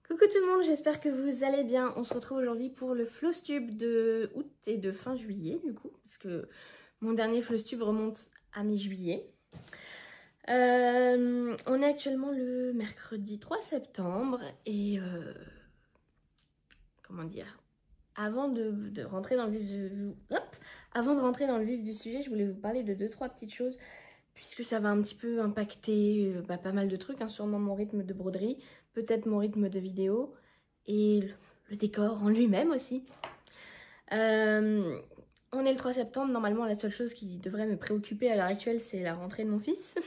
Coucou tout le monde, j'espère que vous allez bien. On se retrouve aujourd'hui pour le Flowstube de août et de fin juillet du coup, parce que mon dernier Flowstube remonte à mi-juillet. On est actuellement le mercredi 3 septembre et comment dire, avant de rentrer dans le vif du sujet, je voulais vous parler de 2-3 petites choses puisque ça va un petit peu impacter pas mal de trucs, hein, sûrement mon rythme de broderie, peut-être mon rythme de vidéo et le décor en lui-même aussi. On est le 3 septembre, normalement la seule chose qui devrait me préoccuper à l'heure actuelle c'est la rentrée de mon fils.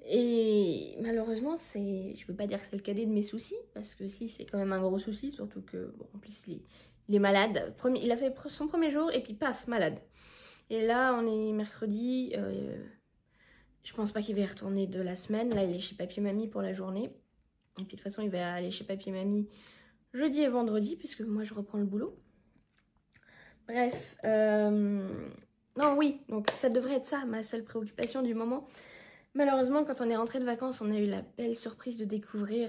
Et malheureusement, je peux pas dire que c'est le cadet de mes soucis, parce que si, c'est quand même un gros souci, surtout que, bon, en plus, il est malade. Il a fait son premier jour, et puis paf, malade. Et là, on est mercredi, je pense pas qu'il va y retourner de la semaine. Là, il est chez papy et mamie pour la journée. Et puis, de toute façon, il va aller chez papy et mamie jeudi et vendredi, puisque moi, je reprends le boulot. Bref, non, oui, donc ça devrait être ça, ma seule préoccupation du moment. Malheureusement, quand on est rentré de vacances, on a eu la belle surprise de découvrir...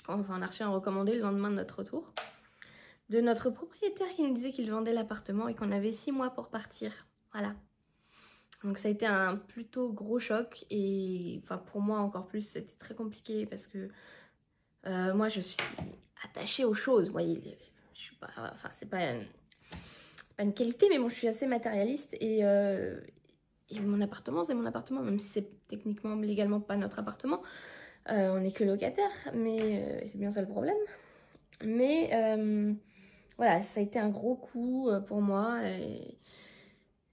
Enfin, on a reçu un recommandé le lendemain de notre retour. De notre propriétaire qui nous disait qu'il vendait l'appartement et qu'on avait 6 mois pour partir. Voilà. Donc ça a été un plutôt gros choc. Et enfin, pour moi encore plus, c'était très compliqué parce que moi, je suis attachée aux choses. Vous voyez, je suis pas... Enfin, c'est pas une qualité, mais bon, je suis assez matérialiste et mon appartement, c'est mon appartement, même si c'est techniquement, légalement pas notre appartement. On n'est que locataire, mais c'est bien ça le problème. Mais voilà, ça a été un gros coup pour moi.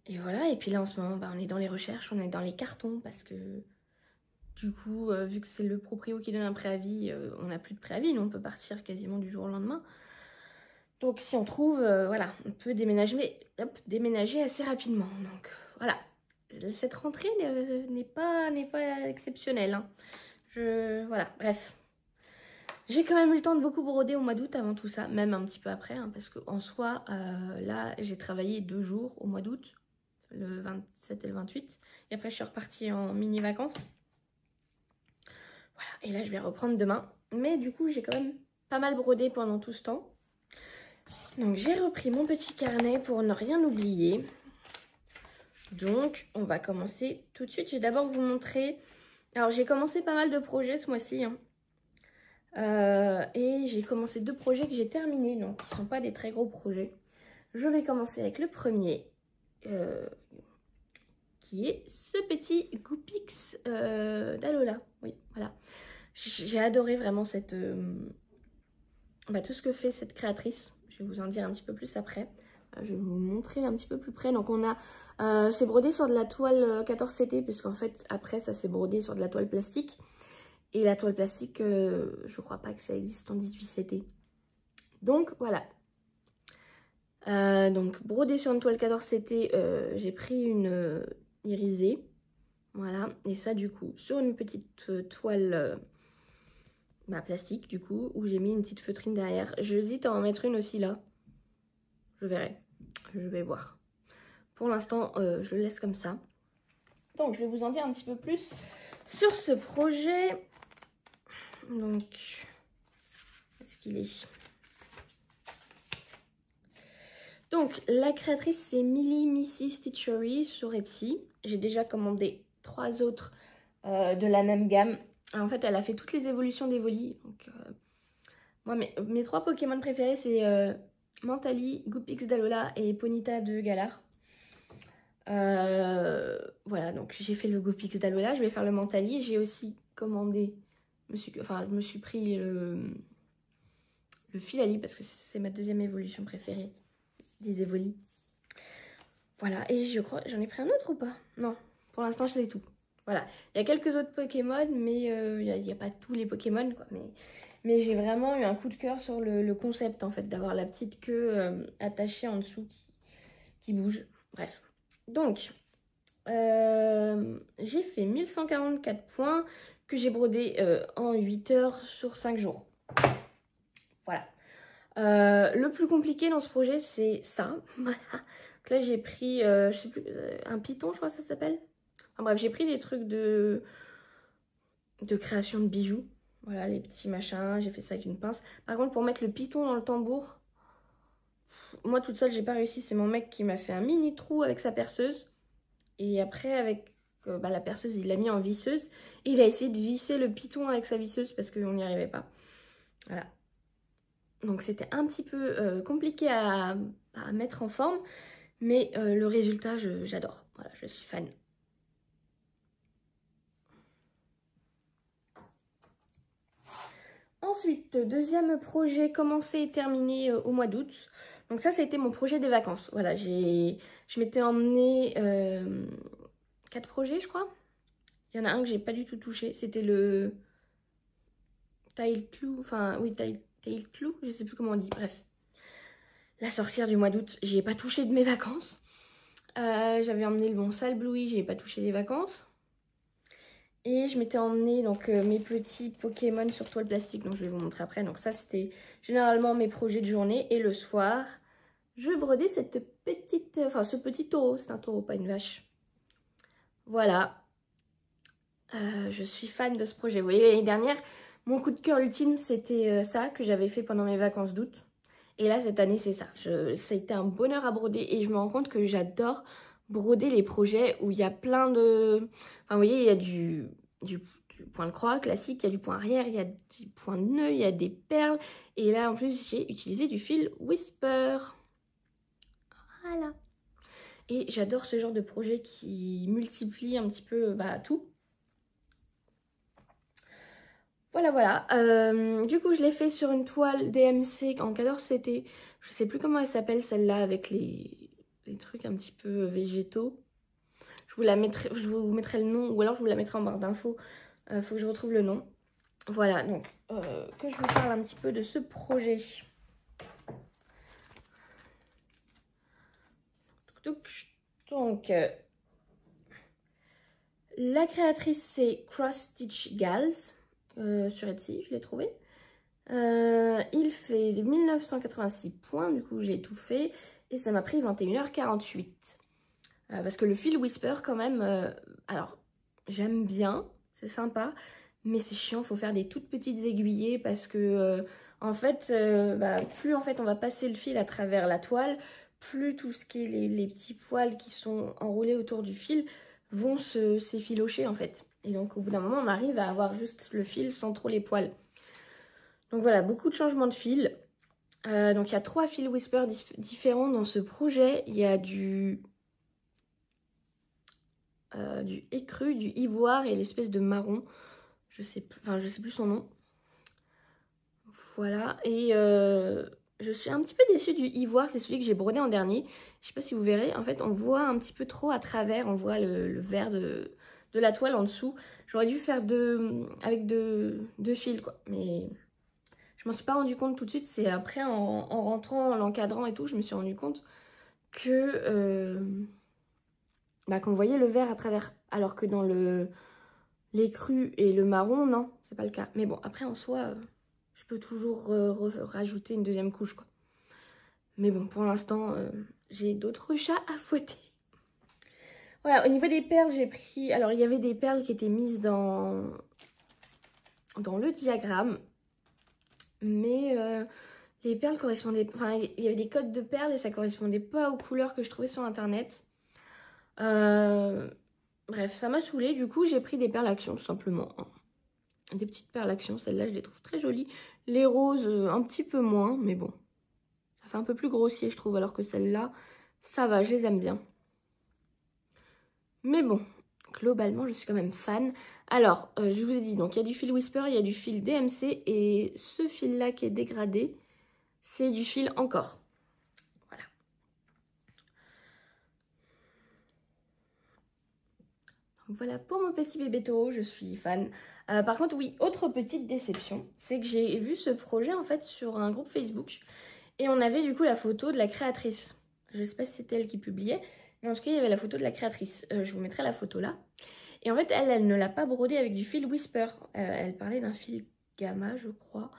Et voilà, et puis là en ce moment, on est dans les recherches, on est dans les cartons parce que du coup, vu que c'est le proprio qui donne un préavis, on n'a plus de préavis, nous on peut partir quasiment du jour au lendemain. Donc si on trouve, voilà, on peut déménager assez rapidement. Donc voilà. Cette rentrée n'est pas exceptionnelle. Hein. Voilà, bref. J'ai quand même eu le temps de beaucoup broder au mois d'août avant tout ça, même un petit peu après, hein, parce qu'en soi, là, j'ai travaillé 2 jours au mois d'août, le 27 et le 28. Et après, je suis repartie en mini-vacances. Voilà, et là, je vais reprendre demain. Mais du coup, j'ai quand même pas mal brodé pendant tout ce temps. Donc, j'ai repris mon petit carnet pour ne rien oublier. Donc, on va commencer tout de suite. Je vais d'abord vous montrer... Alors, j'ai commencé pas mal de projets ce mois-ci. Hein. Et j'ai commencé 2 projets que j'ai terminés, donc qui ne sont pas des très gros projets. Je vais commencer avec le premier, qui est ce petit Goopix d'Alola. Oui, voilà. J'ai adoré vraiment cette... tout ce que fait cette créatrice. Je vais vous en dire un petit peu plus après. Je vais vous montrer un petit peu plus près. Donc on a, c'est brodé sur de la toile 14 CT, puisqu'en fait après ça s'est brodé sur de la toile plastique. Et la toile plastique, je crois pas que ça existe en 18 CT. Donc voilà. Donc brodé sur une toile 14 CT, j'ai pris une irisée. Voilà. Et ça du coup sur une petite toile plastique du coup, où j'ai mis une petite feutrine derrière. J'hésite à en mettre une aussi là. Je verrai. Je vais voir. Pour l'instant, je le laisse comme ça. Donc, je vais vous en dire un petit peu plus sur ce projet. Donc, est-ce qu'il est... Donc, la créatrice, c'est Millie Missy Stitchery sur Etsy. J'ai déjà commandé 3 autres de la même gamme. En fait, elle a fait toutes les évolutions d'Evoli. Donc, moi, mes 3 Pokémon préférés, c'est... Mentally, Goopix d'Alola et Ponyta de Galar. Voilà, donc j'ai fait le Goopix d'Alola, je vais faire le Mentally. J'ai aussi commandé, je me suis pris le Filali parce que c'est ma 2e évolution préférée des Evoli. Voilà, et je crois, j'en ai pris un autre ou pas? Non, pour l'instant c'est tout. Voilà, il y a quelques autres Pokémon, mais il n'y a pas tous les Pokémon, quoi. Mais j'ai vraiment eu un coup de cœur sur le concept, en fait, d'avoir la petite queue attachée en dessous qui bouge. Bref. Donc, j'ai fait 1144 points que j'ai brodé en 8 heures sur 5 jours. Voilà. Le plus compliqué dans ce projet, c'est ça. Voilà. Donc là, j'ai pris, je sais plus, un python, je crois que ça s'appelle. Enfin bref, j'ai pris des trucs de création de bijoux. Voilà les petits machins, j'ai fait ça avec une pince. Par contre pour mettre le piton dans le tambour, moi toute seule j'ai pas réussi, c'est mon mec qui m'a fait un mini trou avec sa perceuse. Et après avec la perceuse il l'a mis en visseuse. Et il a essayé de visser le piton avec sa visseuse parce qu'on n'y arrivait pas. Voilà. Donc c'était un petit peu compliqué à mettre en forme. Mais le résultat j'adore. Voilà, je suis fan. Ensuite, deuxième projet commencé et terminé au mois d'août. Donc ça a été mon projet des vacances. Voilà, je m'étais emmené 4 projets, je crois. Il y en a un que j'ai pas du tout touché. C'était le Tile Clou. Enfin, oui, Tile Clou. Je sais plus comment on dit. Bref. La sorcière du mois d'août. J'y ai pas touché de mes vacances. J'avais emmené le Bon Sale Bluey. J'y ai pas touché des vacances. Et je m'étais emmené donc mes petits Pokémon sur toile plastique, donc je vais vous montrer après. Donc ça c'était généralement mes projets de journée. Et le soir, je brodais cette petite, ce petit taureau. C'est un taureau, pas une vache. Voilà. Je suis fan de ce projet. Vous voyez, l'année dernière, mon coup de cœur ultime, c'était ça que j'avais fait pendant mes vacances d'août. Et là, cette année, c'est ça. Ça a été un bonheur à broder. Et je me rends compte que j'adore broder les projets où il y a plein de... Enfin, vous voyez, il y a du point de croix classique, il y a du point arrière, il y a du point de nœud, il y a des perles. Et là, en plus, j'ai utilisé du fil Whisper. Voilà. Et j'adore ce genre de projet qui multiplie un petit peu tout. Voilà. Du coup, je l'ai fait sur une toile DMC en 14CT. Je sais plus comment elle s'appelle celle-là avec les trucs un petit peu végétaux. Je vous mettrai le nom ou alors je vous la mettrai en barre d'infos. Faut que je retrouve le nom. Voilà, donc que je vous parle un petit peu de ce projet. Donc, la créatrice c'est Cross Stitch Gals sur Etsy, je l'ai trouvé. Il fait 1986 points, du coup j'ai tout fait et ça m'a pris 21h48. Parce que le fil Whisper quand même, alors j'aime bien, c'est sympa, mais c'est chiant, faut faire des toutes petites aiguillées parce que en fait, plus en fait on va passer le fil à travers la toile, plus tout ce qui est les petits poils qui sont enroulés autour du fil vont s'effilocher en fait. Et donc au bout d'un moment on arrive à avoir juste le fil sans trop les poils. Donc voilà, beaucoup de changements de fil. Donc il y a 3 fils Whisper différents dans ce projet. Il y a du écru, du ivoire et l'espèce de marron. Je sais plus son nom. Voilà. Et je suis un petit peu déçue du ivoire. C'est celui que j'ai brodé en dernier. Je sais pas si vous verrez. En fait, on voit un petit peu trop à travers. On voit le vert de la toile en dessous. J'aurais dû faire avec deux fils, quoi. Mais je m'en suis pas rendu compte tout de suite. C'est après, en rentrant, en l'encadrant et tout, je me suis rendu compte que... qu'on voyait le vert à travers, alors que dans l'écru et le marron, non, c'est pas le cas. Mais bon, après en soi, je peux toujours rajouter une deuxième couche, quoi. Mais bon, pour l'instant, j'ai d'autres chats à fouetter. Voilà, au niveau des perles, j'ai pris... Alors, il y avait des perles qui étaient mises dans le diagramme. Mais les perles correspondaient... Enfin, il y avait des codes de perles et ça correspondait pas aux couleurs que je trouvais sur Internet. Bref, ça m'a saoulée. Du coup, j'ai pris des perles action, tout simplement. Des petites perles action. Celles-là, je les trouve très jolies. Les roses, un petit peu moins, mais bon. Ça fait un peu plus grossier, je trouve, alors que celles-là, ça va, je les aime bien. Mais bon, globalement, je suis quand même fan. Alors, je vous ai dit, donc il y a du fil Whisper, il y a du fil DMC. Et ce fil-là qui est dégradé, c'est du fil encore. Voilà. Donc voilà pour mon petit bébé taureau, je suis fan. Par contre, oui, autre petite déception, c'est que j'ai vu ce projet en fait sur un groupe Facebook. Et on avait du coup la photo de la créatrice. Je sais pas si c'était elle qui publiait, mais en tout cas, il y avait la photo de la créatrice. Je vous mettrai la photo là. Et en fait, elle ne l'a pas brodé avec du fil Whisper. Elle parlait d'un fil Gamma, je crois,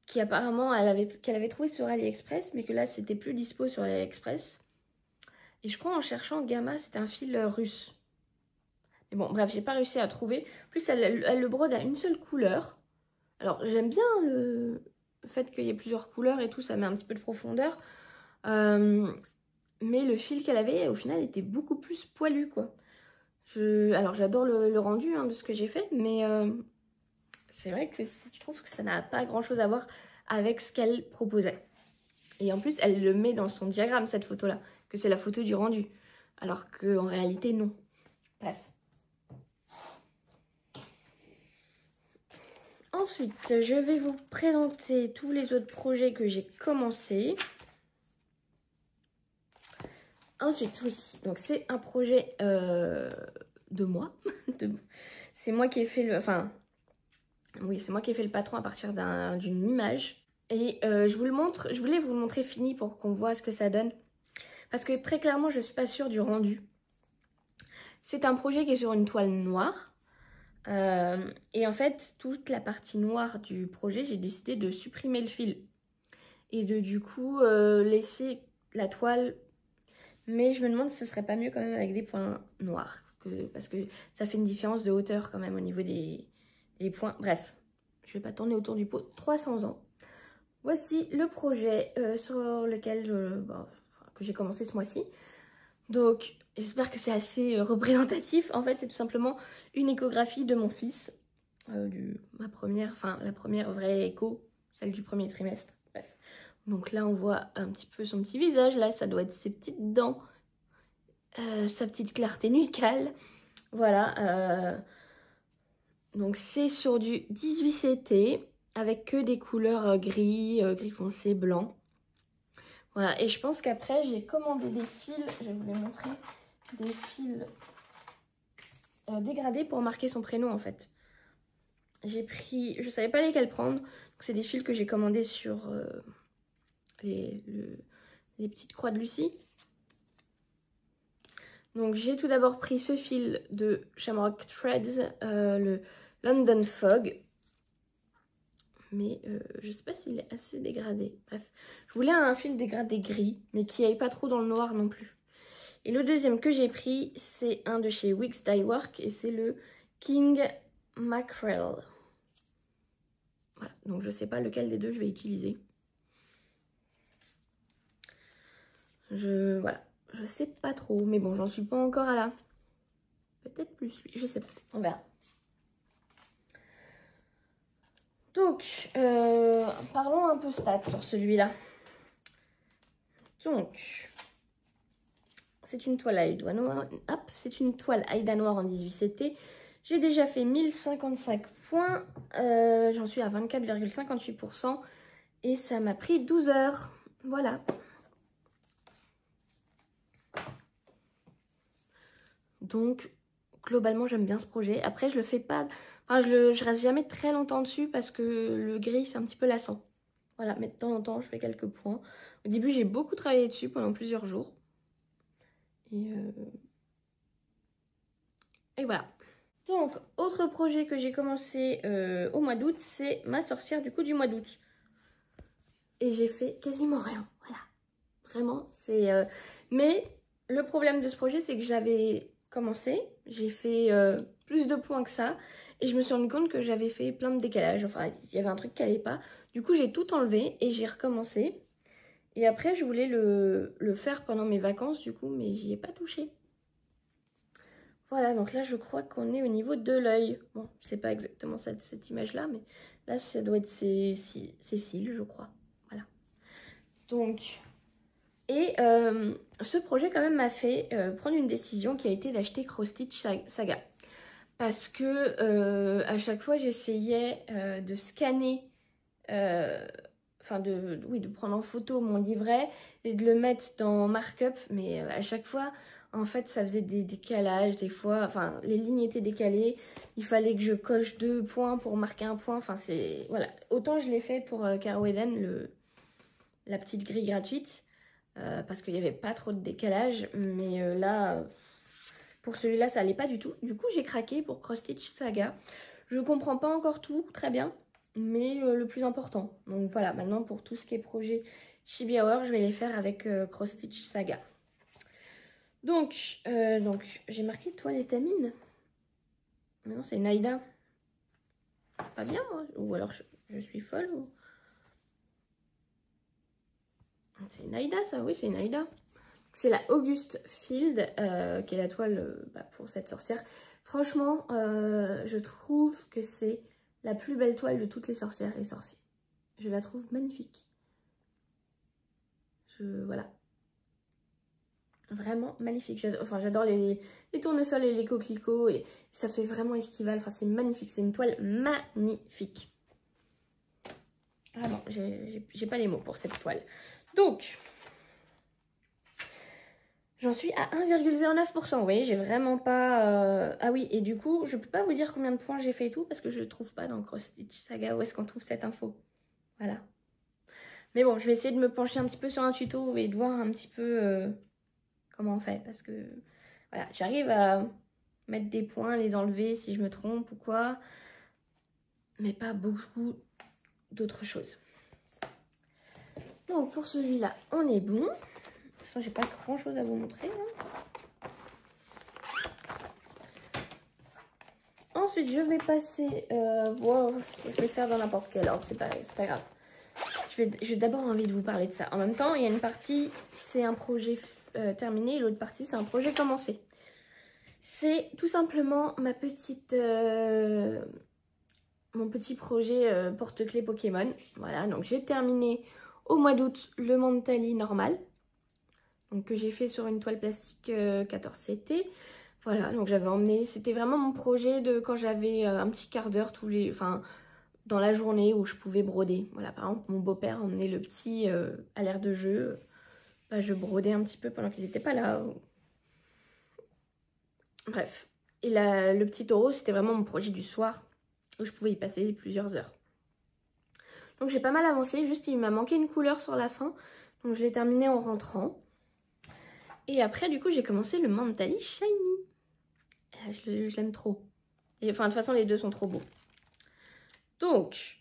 qui apparemment, qu'elle avait trouvé sur AliExpress, mais que là, c'était plus dispo sur AliExpress. Et je crois en cherchant Gamma, c'était un fil russe. Mais bon, bref, j'ai pas réussi à trouver. En plus, elle le brode à une seule couleur. Alors j'aime bien le fait qu'il y ait plusieurs couleurs et tout, ça met un petit peu de profondeur. Mais le fil qu'elle avait, au final, était beaucoup plus poilu, quoi. Alors j'adore le rendu hein, de ce que j'ai fait, mais c'est vrai que je trouve que ça n'a pas grand-chose à voir avec ce qu'elle proposait. Et en plus, elle le met dans son diagramme, cette photo-là, que c'est la photo du rendu. Alors qu'en réalité, non. Bref. Ensuite, je vais vous présenter tous les autres projets que j'ai commencés. Ensuite, oui, donc c'est un projet de moi. C'est moi qui ai fait le... Enfin, oui, c'est moi qui ai fait le patron à partir d'une image. Et je vous le montre, je voulais vous le montrer fini pour qu'on voit ce que ça donne. Parce que très clairement, je ne suis pas sûre du rendu. C'est un projet qui est sur une toile noire. Et en fait, toute la partie noire du projet, j'ai décidé de supprimer le fil. Et de du coup laisser la toile. Mais je me demande si ce serait pas mieux quand même avec des points noirs. Parce que ça fait une différence de hauteur quand même au niveau des points. Bref, je vais pas tourner autour du pot 300 ans. Voici le projet sur lequel que j'ai commencé ce mois-ci. Donc, j'espère que c'est assez représentatif. En fait, c'est tout simplement une échographie de mon fils. La première vraie écho, celle du premier trimestre. Bref. Donc là, on voit un petit peu son petit visage. Là, ça doit être ses petites dents, sa petite clarté nucale. Voilà. Donc, c'est sur du 18 CT avec que des couleurs gris, gris foncé, blanc. Voilà. Et je pense qu'après, j'ai commandé des fils. Je vais vous les montrer. Des fils dégradés pour marquer son prénom, en fait. J'ai pris... Je savais pas lesquels prendre. C'est des fils que j'ai commandés sur... les petites croix de Lucie. Donc j'ai tout d'abord pris ce fil de Shamrock Threads, le London Fog. Mais je sais pas s'il est assez dégradé. Bref, je voulais un fil dégradé gris, mais qui aille pas trop dans le noir non plus. Et le deuxième que j'ai pris, c'est un de chez Wix Dye Work et c'est le King Mackerel. Voilà, donc je sais pas lequel des deux je vais utiliser. Voilà, je sais pas trop, mais bon, j'en suis pas encore à là. Peut-être plus lui, je sais pas, on verra. Donc, parlons un peu stats sur celui-là. Donc, c'est une toile Aïda noire. Hop, c'est une toile Aïda noire en 18 CT. J'ai déjà fait 1055 points. J'en suis à 24,58%. Et ça m'a pris 12 heures. Voilà. Donc, globalement, j'aime bien ce projet. Après, je le fais pas... Enfin, je reste jamais très longtemps dessus parce que le gris, c'est un petit peu lassant. Voilà, mais de temps en temps, je fais quelques points. Au début, j'ai beaucoup travaillé dessus pendant plusieurs jours. Et voilà. Donc, autre projet que j'ai commencé au mois d'août, c'est ma sorcière du coup du mois d'août. Et j'ai fait quasiment rien. Voilà. Vraiment, c'est... Mais le problème de ce projet, c'est que j'avais commencé. J'ai fait plus de points que ça. Et je me suis rendu compte que j'avais fait plein de décalages. Enfin, il y avait un truc qui n'allait pas. Du coup, j'ai tout enlevé et j'ai recommencé. Et après, je voulais le faire pendant mes vacances, du coup, mais j'y ai pas touché. Voilà, donc là, je crois qu'on est au niveau de l'œil. Bon, c'est pas exactement cette image-là, mais là, ça doit être ses cils, je crois. Voilà. Donc, et ce projet, quand même, m'a fait prendre une décision qui a été d'acheter Cross Stitch Saga. Parce que à chaque fois, j'essayais de scanner... Enfin, de prendre en photo mon livret et de le mettre dans Markup, mais à chaque fois, en fait, ça faisait des décalages, des fois, enfin, les lignes étaient décalées, il fallait que je coche 2 points pour marquer un point, enfin, c'est, voilà. Autant je l'ai fait pour Caro Eden, la petite grille gratuite, parce qu'il n'y avait pas trop de décalage, mais là, pour celui-là, ça allait pas du tout. Du coup, j'ai craqué pour Cross Stitch Saga. Je comprends pas encore tout, très bien, mais le plus important. Donc voilà, maintenant pour tout ce qui est projet Chibi Hour, je vais les faire avec Cross Stitch Saga. Donc j'ai marqué toile étamine. Mais non, c'est une Aïda. suis pas bien, moi. Ou alors je suis folle. Ou... C'est une Aïda, ça, oui, c'est une Aïda. C'est la Auguste Field, qui est la toile pour cette sorcière. Franchement, je trouve que c'est la plus belle toile de toutes les sorcières et sorciers. Je la trouve magnifique. Voilà. Vraiment magnifique. J'adore les tournesols et les coquelicots. Et ça fait vraiment estival. Enfin, c'est magnifique. C'est une toile magnifique. Vraiment, j'ai pas les mots pour cette toile. Donc, j'en suis à 1,09%. Vous voyez, j'ai vraiment pas... Ah oui, et du coup, je peux pas vous dire combien de points j'ai fait et tout. Parce que je trouve pas dans Cross Stitch Saga où est-ce qu'on trouve cette info. Voilà. Mais bon, je vais essayer de me pencher un petit peu sur un tuto et de voir un petit peu comment on fait. Parce que, voilà, j'arrive à mettre des points, les enlever si je me trompe ou quoi. Mais pas beaucoup d'autres choses. Donc, pour celui-là, on est bon. De toute façon, j'ai pas grand-chose à vous montrer. Hein. Ensuite, je vais passer... Wow, je vais faire dans n'importe quel ordre, c'est pas grave. J'ai d'abord envie de vous parler de ça. En même temps, il y a une partie, c'est un projet terminé, et l'autre partie, c'est un projet commencé. C'est tout simplement mon petit projet porte-clés Pokémon. Voilà, donc j'ai terminé au mois d'août le Mentali normal. Donc que j'ai fait sur une toile plastique 14CT. Voilà, donc j'avais emmené, c'était vraiment mon projet de quand j'avais un petit quart d'heure dans la journée où je pouvais broder. Voilà, par exemple, mon beau-père emmenait le petit à l'air de jeu. Je brodais un petit peu pendant qu'ils n'étaient pas là. Bref. Et le petit taureau, c'était vraiment mon projet du soir où je pouvais y passer plusieurs heures. Donc j'ai pas mal avancé, juste il m'a manqué une couleur sur la fin. Donc je l'ai terminé en rentrant. Et après, du coup, j'ai commencé le Mentali Shiny. Je l'aime trop. Et, enfin, de toute façon, les deux sont trop beaux. Donc,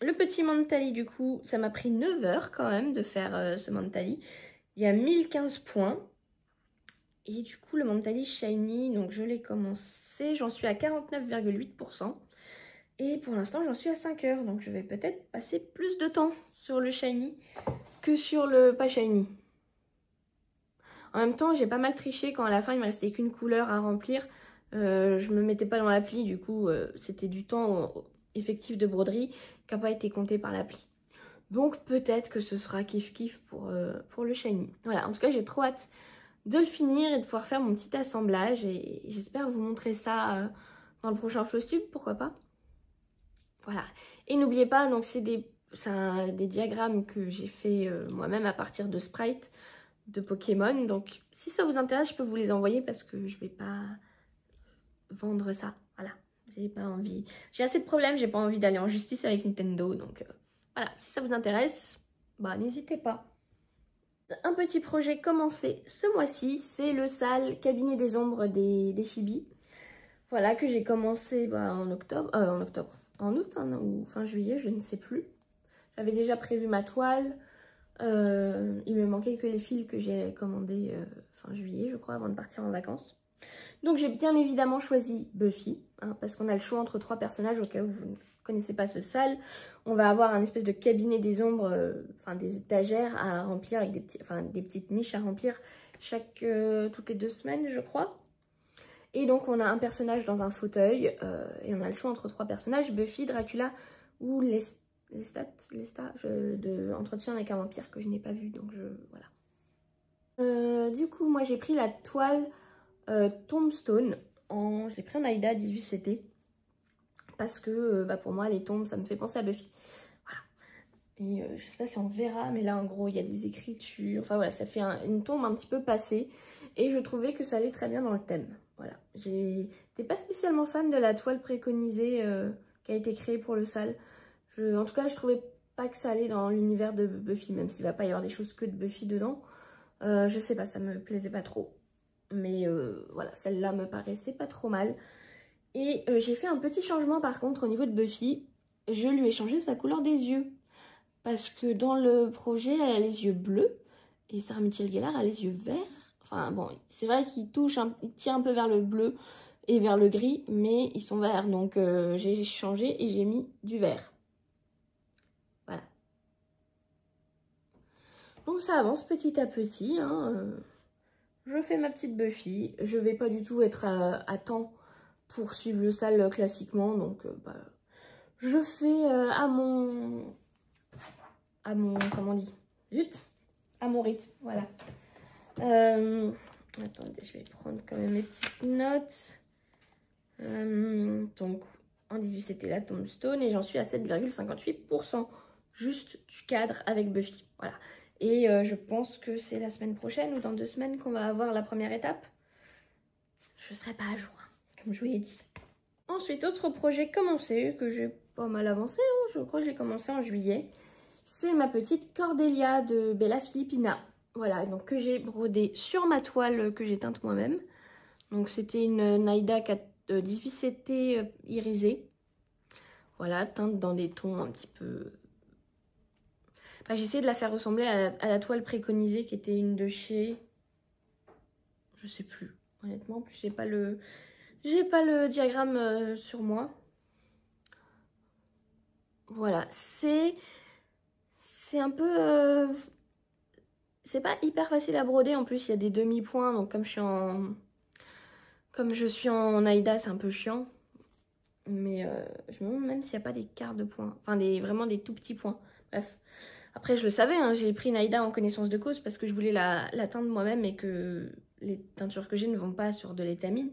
le petit Mentali, du coup, ça m'a pris 9 heures quand même de faire ce Mentali. Il y a 1015 points. Et du coup, le Mentali Shiny, donc je l'ai commencé, j'en suis à 49,8%. Et pour l'instant, j'en suis à 5 heures. Donc, je vais peut-être passer plus de temps sur le Shiny que sur le pas Shiny. En même temps, j'ai pas mal triché quand à la fin, il me restait qu'une couleur à remplir. Je me mettais pas dans l'appli, du coup, c'était du temps effectif de broderie qui n'a pas été compté par l'appli. Donc peut-être que ce sera kiff-kiff pour le Shiny. Voilà, en tout cas, j'ai trop hâte de le finir et de pouvoir faire mon petit assemblage. Et j'espère vous montrer ça dans le prochain Flosstube, pourquoi pas. Voilà. Et n'oubliez pas, donc c'est des diagrammes que j'ai fait moi-même à partir de sprites de Pokémon. Donc si ça vous intéresse, je peux vous les envoyer parce que je vais pas vendre ça. Voilà. J'ai pas envie. J'ai assez de problèmes, j'ai pas envie d'aller en justice avec Nintendo. Donc voilà, si ça vous intéresse, bah n'hésitez pas. Un petit projet commencé ce mois-ci, c'est le sale cabinet des ombres des Chibi. Voilà, que j'ai commencé en août hein, ou fin juillet, je ne sais plus. J'avais déjà prévu ma toile. Il me manquait que les fils que j'ai commandés fin juillet, je crois, avant de partir en vacances. Donc j'ai bien évidemment choisi Buffy, hein, parce qu'on a le choix entre 3 personnages au cas où vous ne connaissez pas ce sale. On va avoir un espèce de cabinet des ombres, des étagères à remplir avec des petites niches à remplir toutes les 2 semaines, je crois. Et donc on a un personnage dans un fauteuil et on a le choix entre 3 personnages, Buffy, Dracula ou Lestat de Entretien avec un vampire que je n'ai pas vu, donc voilà. Du coup, moi j'ai pris la toile Tombstone, je l'ai pris en Aïda 18CT parce que pour moi les tombes ça me fait penser à Buffy. Voilà. Et je sais pas si on verra, mais là en gros il y a des écritures, enfin voilà, ça fait une tombe un petit peu passée et je trouvais que ça allait très bien dans le thème. Voilà, j'étais pas spécialement fan de la toile préconisée qui a été créée pour le sale. En tout cas, je trouvais pas que ça allait dans l'univers de Buffy, même s'il va pas y avoir des choses que de Buffy dedans. Je sais pas, ça me plaisait pas trop. Mais voilà, celle-là me paraissait pas trop mal. Et j'ai fait un petit changement par contre au niveau de Buffy. Je lui ai changé sa couleur des yeux. Parce que dans le projet, elle a les yeux bleus. Et Sarah Michelle Gellar a les yeux verts. Enfin bon, c'est vrai qu'il tire un peu vers le bleu. et vers le gris, mais ils sont verts. Donc j'ai changé et j'ai mis du vert. Voilà. Donc ça avance petit à petit. Hein. Je fais ma petite Buffy. Je vais pas du tout être à temps pour suivre le sale classiquement. Donc bah, je fais à mon... Comment on dit? Zut, à mon rythme, voilà. Attendez, je vais prendre quand même mes petites notes. Donc, en 18, c'était la Tombstone et j'en suis à 7,58%. Juste du cadre avec Buffy, voilà. Et je pense que c'est la semaine prochaine ou dans 2 semaines qu'on va avoir la première étape. Je serai pas à jour, hein, comme je vous l'ai dit. Ensuite, autre projet commencé, que j'ai pas mal avancé, hein, je crois que j'ai commencé en juillet. C'est ma petite Cordelia de Bella Filipina. Voilà, donc que j'ai brodé sur ma toile que j'ai teinte moi-même. Donc c'était une Naïda 18CT irisée. Voilà, teinte dans des tons un petit peu... Enfin, j'ai essayé de la faire ressembler à la toile préconisée qui était une de chez... Je sais plus, honnêtement. En plus, j'ai pas le diagramme sur moi. Voilà, c'est un peu... c'est pas hyper facile à broder. En plus, il y a des demi-points. Donc, comme je suis en Aïda, c'est un peu chiant. Mais je me demande même s'il n'y a pas des quarts de points. Enfin, vraiment des tout petits points. Bref. Après, je le savais, hein, j'ai pris une Aïda en connaissance de cause parce que je voulais la teindre moi-même et que les teintures que j'ai ne vont pas sur de l'étamine.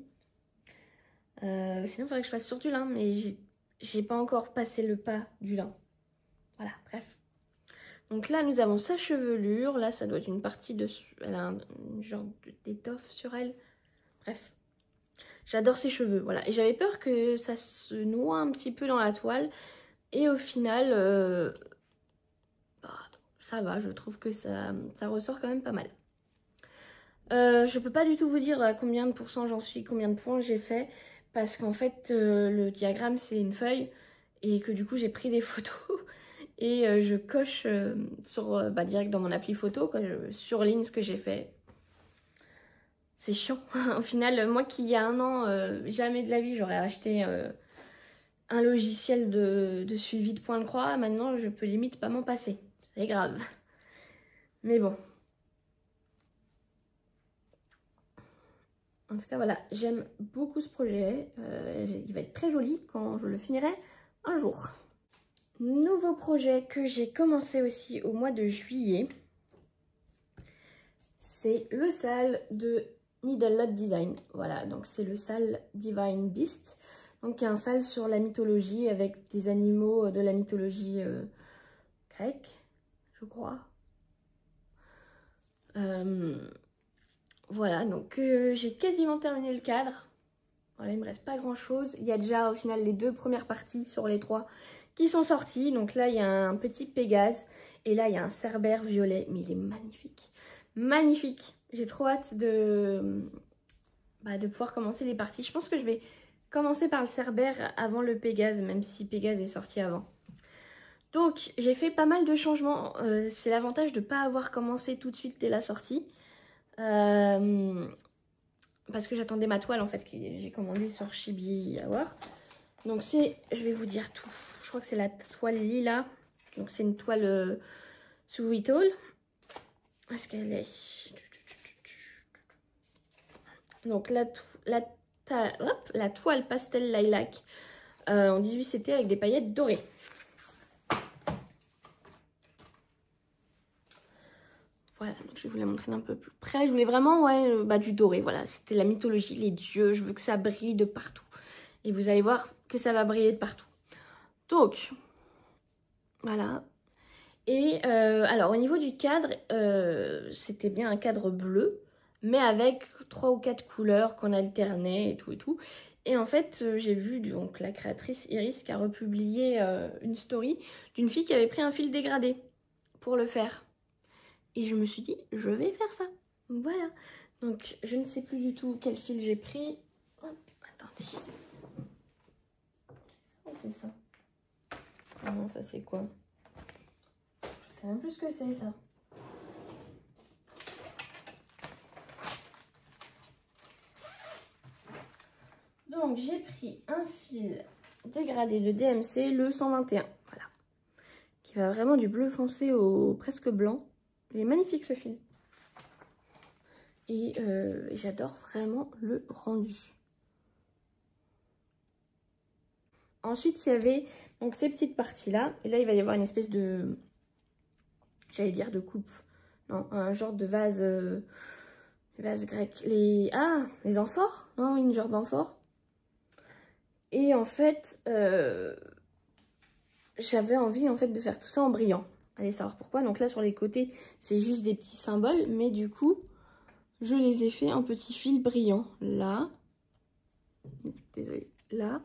Sinon, il faudrait que je fasse sur du lin, mais j'ai pas encore passé le pas du lin. Voilà, bref. Donc là, nous avons sa chevelure. Là, ça doit être une partie de... Elle a un genre d'étoffe sur elle. Bref. J'adore ses cheveux, voilà. Et j'avais peur que ça se noie un petit peu dans la toile. Et au final, bah, ça va. Je trouve que ça ressort quand même pas mal. Je peux pas du tout vous dire à combien de pourcents j'en suis, combien de points j'ai fait. Parce qu'en fait, le diagramme, c'est une feuille. Et que du coup, j'ai pris des photos. Et je coche direct dans mon appli photo, quoi, je surligne ce que j'ai fait. C'est chiant. Au final, moi qui il y a 1 an, jamais de la vie, j'aurais acheté un logiciel de suivi de points de croix. Maintenant, je peux limite pas m'en passer. C'est grave. Mais bon. En tout cas, voilà, j'aime beaucoup ce projet. Il va être très joli quand je le finirai un jour. Nouveau projet que j'ai commencé aussi au mois de juillet. C'est le sale de Needle Lot Design. Voilà, donc c'est le sale Divine Beast. Donc il y a un sale sur la mythologie avec des animaux de la mythologie grecque, je crois. Voilà, donc j'ai quasiment terminé le cadre. Voilà, il me reste pas grand chose. Il y a déjà au final les 2 premières parties sur les 3 qui sont sorties. Donc là, il y a un petit Pégase et là, il y a un Cerbère violet. Mais il est magnifique. Magnifique. J'ai trop hâte de pouvoir commencer les parties. Je pense que je vais commencer par le Cerbère avant le Pégase, même si Pégase est sorti avant. Donc, j'ai fait pas mal de changements. C'est l'avantage de ne pas avoir commencé tout de suite dès la sortie. Parce que j'attendais ma toile, en fait, que j'ai commandée sur Chibi Hour. Donc, je vais vous dire tout. Je crois que c'est la toile lilas. Donc, c'est une toile Sweet All. Est-ce qu'elle est... Donc, la toile pastel lilac en 18CT avec des paillettes dorées. Voilà, donc je vais vous la montrer d'un peu plus près. Je voulais vraiment, du doré, voilà. C'était la mythologie, les dieux. Je veux que ça brille de partout. Et vous allez voir que ça va briller de partout. Donc, voilà. Et alors, au niveau du cadre, c'était bien un cadre bleu, mais avec 3 ou 4 couleurs qu'on alternait et tout et tout. Et en fait, j'ai vu donc la créatrice Iris qui a republié une story d'une fille qui avait pris un fil dégradé pour le faire. Et je me suis dit, je vais faire ça. Voilà. Donc, je ne sais plus du tout quel fil j'ai pris. Hop, attendez. C'est ça. Ah non, ça c'est quoi? Je sais même plus ce que c'est ça. Donc j'ai pris un fil dégradé de DMC, le 121, voilà. Qui va vraiment du bleu foncé au presque blanc. Il est magnifique ce fil. Et j'adore vraiment le rendu. Ensuite, il y avait donc ces petites parties-là. Et là, il va y avoir une espèce de... J'allais dire de coupe. Non, un genre de vase... vase grec. Les amphores. Non, une genre d'amphore. Et en fait, j'avais envie en fait de faire tout ça en brillant. Allez savoir pourquoi. Donc là, sur les côtés, c'est juste des petits symboles. Mais du coup, je les ai fait en petits fils brillants. Là. Désolée. Là.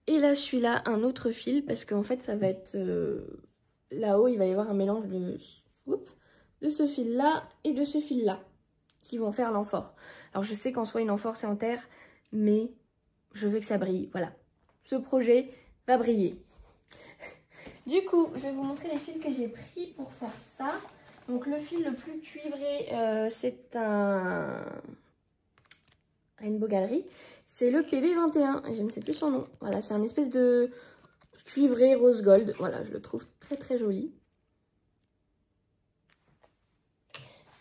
Et là, je suis là, un autre fil, parce qu'en fait, ça va être... là-haut, il va y avoir un mélange de ce fil-là et de ce fil-là, qui vont faire l'amphore. Alors, je sais qu'en soi, une amphore, c'est en terre, mais je veux que ça brille. Voilà. Ce projet va briller. Du coup, je vais vous montrer les fils que j'ai pris pour faire ça. Donc, le fil le plus cuivré, c'est un Rainbow Gallery. C'est le PB21, je ne sais plus son nom. Voilà, c'est un espèce de cuivré rose gold. Voilà, je le trouve très très joli.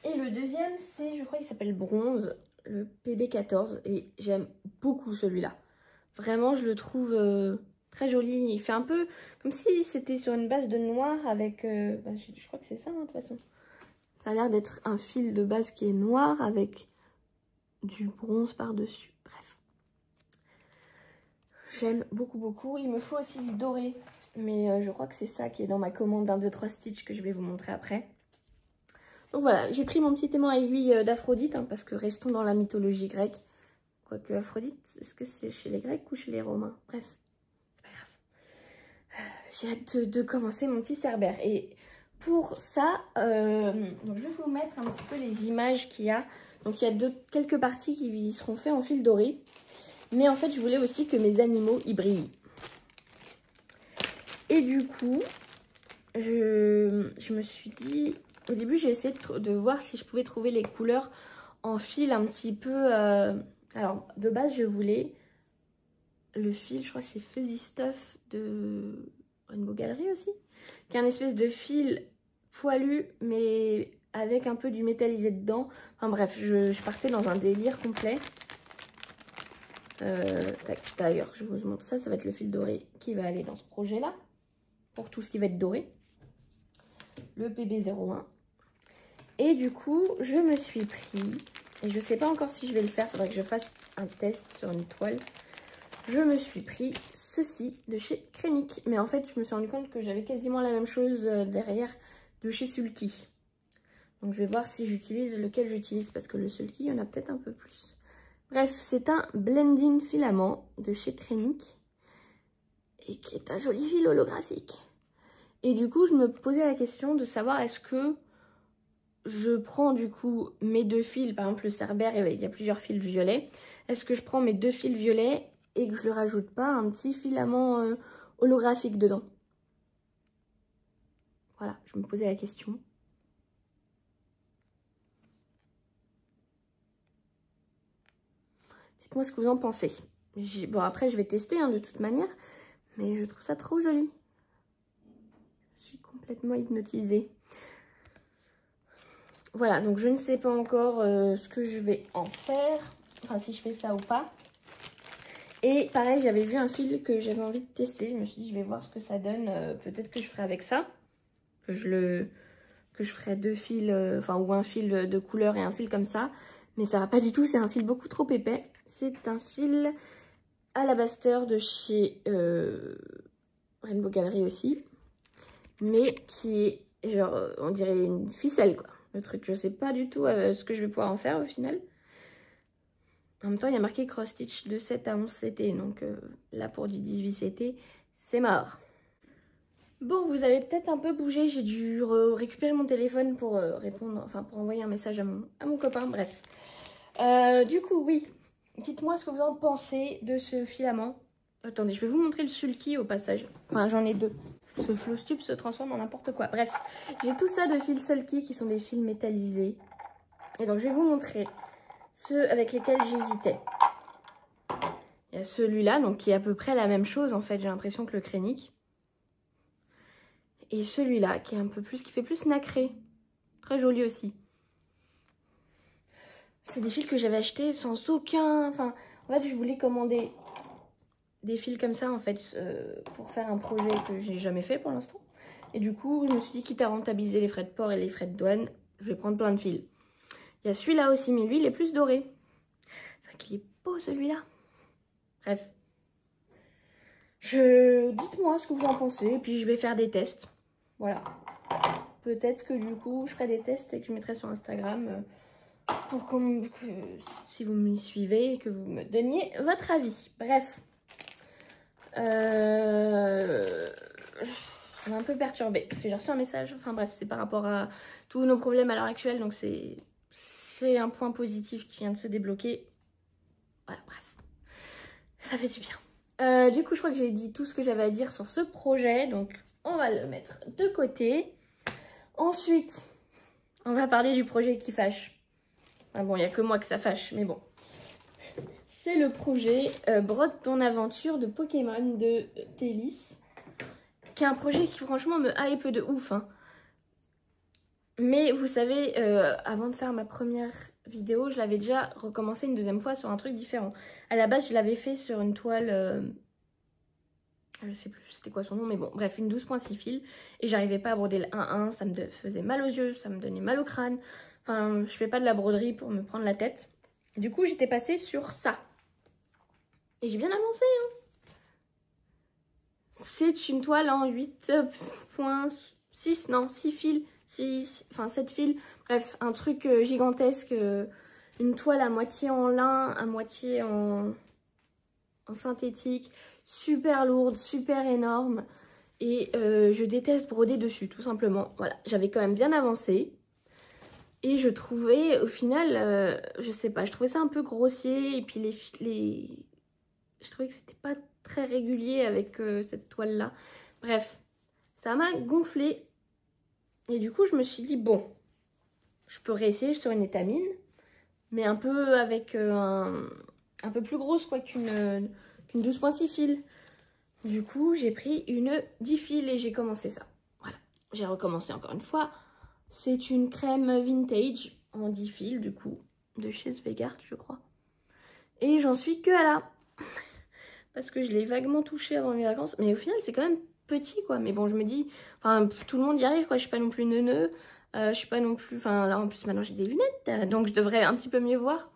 Et le deuxième, c'est, je crois qu'il s'appelle Bronze, le PB14. Et j'aime beaucoup celui-là. Vraiment, je le trouve très joli. Il fait un peu comme si c'était sur une base de noir avec... je crois que c'est ça, hein, de toute façon. Ça a l'air d'être un fil de base qui est noir avec du bronze par-dessus. Bref. J'aime beaucoup, beaucoup. Il me faut aussi du doré. Mais je crois que c'est ça qui est dans ma commande d'un 2-3 Stitch que je vais vous montrer après. Donc voilà, j'ai pris mon petit aimant à aiguille d'Aphrodite. Hein, parce que restons dans la mythologie grecque. Quoique Aphrodite, est-ce que c'est chez les Grecs ou chez les Romains? Bref, c'est pas grave. J'ai hâte de commencer mon petit Cerbère. Et pour ça, donc je vais vous mettre un petit peu les images qu'il y a. Donc il y a quelques parties qui seront faites en fil doré. Mais en fait, je voulais aussi que mes animaux y brillent. Et du coup, je me suis dit... Au début, j'ai essayé de voir si je pouvais trouver les couleurs en fil un petit peu... Alors, de base, je voulais le fil, je crois que c'est Fuzzy Stuff de Rainbow Gallery aussi. Qui est un espèce de fil poilu, mais avec un peu du métallisé dedans. Enfin bref, je partais dans un délire complet. D'ailleurs, je vous montre ça, ça va être le fil doré qui va aller dans ce projet-là, pour tout ce qui va être doré. Le PB01. Et du coup, je me suis pris, et je sais pas encore si je vais le faire, faudrait que je fasse un test sur une toile. Je me suis pris ceci de chez Kreinik. Mais en fait, je me suis rendu compte que j'avais quasiment la même chose derrière de chez Sulky. Donc je vais voir si j'utilise lequel j'utilise, parce que le Sulky, il y en a peut-être un peu plus. Bref, c'est un blending filament de chez Kreinik et qui est un joli fil holographique. Et du coup, je me posais la question de savoir est-ce que je prends du coup mes deux fils, par exemple le Cerbère, il y a plusieurs fils violets. Est-ce que je prends mes deux fils violets et que je ne rajoute pas un petit filament holographique dedans? Voilà, je me posais la question. Dites-moi ce que vous en pensez. Bon, après, je vais tester hein, de toute manière. Mais je trouve ça trop joli. Je suis complètement hypnotisée. Voilà, donc je ne sais pas encore ce que je vais en faire. Enfin, si je fais ça ou pas. Et pareil, j'avais vu un fil que j'avais envie de tester. Je me suis dit, je vais voir ce que ça donne. Peut-être que je ferai avec ça. Que je ferai deux fils, ou un fil de couleur et un fil comme ça. Mais ça va pas du tout, c'est un fil beaucoup trop épais. C'est un fil Alabaster de chez Rainbow Gallery aussi. Mais qui est, genre, on dirait une ficelle, quoi. Le truc, je sais pas du tout ce que je vais pouvoir en faire au final. En même temps, il y a marqué cross stitch de 7 à 11 CT. Donc là, pour du 18 CT, c'est mort. Bon, vous avez peut-être un peu bougé. J'ai dû récupérer mon téléphone pour répondre, enfin pour envoyer un message à mon copain. Bref. Du coup, oui. Dites-moi ce que vous en pensez de ce filament. Attendez, je vais vous montrer le Sulky au passage. Enfin, j'en ai deux. Ce floss tube se transforme en n'importe quoi. Bref, j'ai tout ça de fils Sulky qui sont des fils métallisés. Et donc, je vais vous montrer ceux avec lesquels j'hésitais. Il y a celui-là, donc qui est à peu près la même chose en fait, j'ai l'impression que le Kreinik. Et celui-là, qui est un peu plus, qui fait plus nacré. Très joli aussi. C'est des fils que j'avais achetés sans aucun... Enfin, en fait, je voulais commander des fils comme ça, en fait, pour faire un projet que j'ai jamais fait pour l'instant. Et du coup, je me suis dit, quitte à rentabiliser les frais de port et les frais de douane, je vais prendre plein de fils. Il y a celui-là aussi, mais lui, il est plus doré. C'est vrai qu'il est beau, celui-là. Bref. Dites-moi ce que vous en pensez, et puis je vais faire des tests. Voilà. Peut-être que du coup, je ferai des tests et que je mettrai sur Instagram pour que si vous m'y suivez, que vous me donniez votre avis. Bref. On est un peu perturbé parce que j'ai reçu un message. Enfin bref, c'est par rapport à tous nos problèmes à l'heure actuelle. Donc c'est un point positif qui vient de se débloquer. Voilà, bref. Ça fait du bien. Du coup, je crois que j'ai dit tout ce que j'avais à dire sur ce projet. Donc, on va le mettre de côté. Ensuite, on va parler du projet qui fâche. Ah bon, il n'y a que moi que ça fâche, mais bon. C'est le projet Brode ton aventure de Pokémon de Télis. Qui est un projet qui franchement me hype de ouf. Hein. Mais vous savez, avant de faire ma première vidéo, je l'avais déjà recommencé une deuxième fois sur un truc différent. À la base, je l'avais fait sur une toile... je sais plus c'était quoi son nom, mais bon, bref, une 12.6 fils. Et j'arrivais pas à broder le 1-1, ça me faisait mal aux yeux, ça me donnait mal au crâne. Enfin, je fais pas de la broderie pour me prendre la tête. Du coup, j'étais passée sur ça. Et j'ai bien avancé, hein. C'est une toile en 8.6, non, 6 fils, 7 fils. Bref, un truc gigantesque. Une toile à moitié en lin, à moitié en synthétique. Super lourde, super énorme. Et je déteste broder dessus, tout simplement. Voilà, j'avais quand même bien avancé. Et je trouvais, au final, je sais pas, je trouvais ça un peu grossier. Et puis je trouvais que c'était pas très régulier avec cette toile-là. Bref, ça m'a gonflé. Et du coup, je me suis dit, bon, je peux réessayer sur une étamine. Mais un peu avec un peu plus grosse, quoi, qu'une 12.6 fils. Du coup, j'ai pris une 10 fils et j'ai commencé ça. Voilà, j'ai recommencé encore une fois. C'est une crème vintage en 10 fils, du coup, de chez Svegart, je crois. Et j'en suis que à là. Parce que je l'ai vaguement touché avant mes vacances. Mais au final, c'est quand même petit, quoi. Mais bon, je me dis, enfin, tout le monde y arrive, quoi. Je suis pas non plus neuneu. Je suis pas non plus... Enfin, là, en plus, maintenant, j'ai des lunettes. Donc, je devrais un petit peu mieux voir.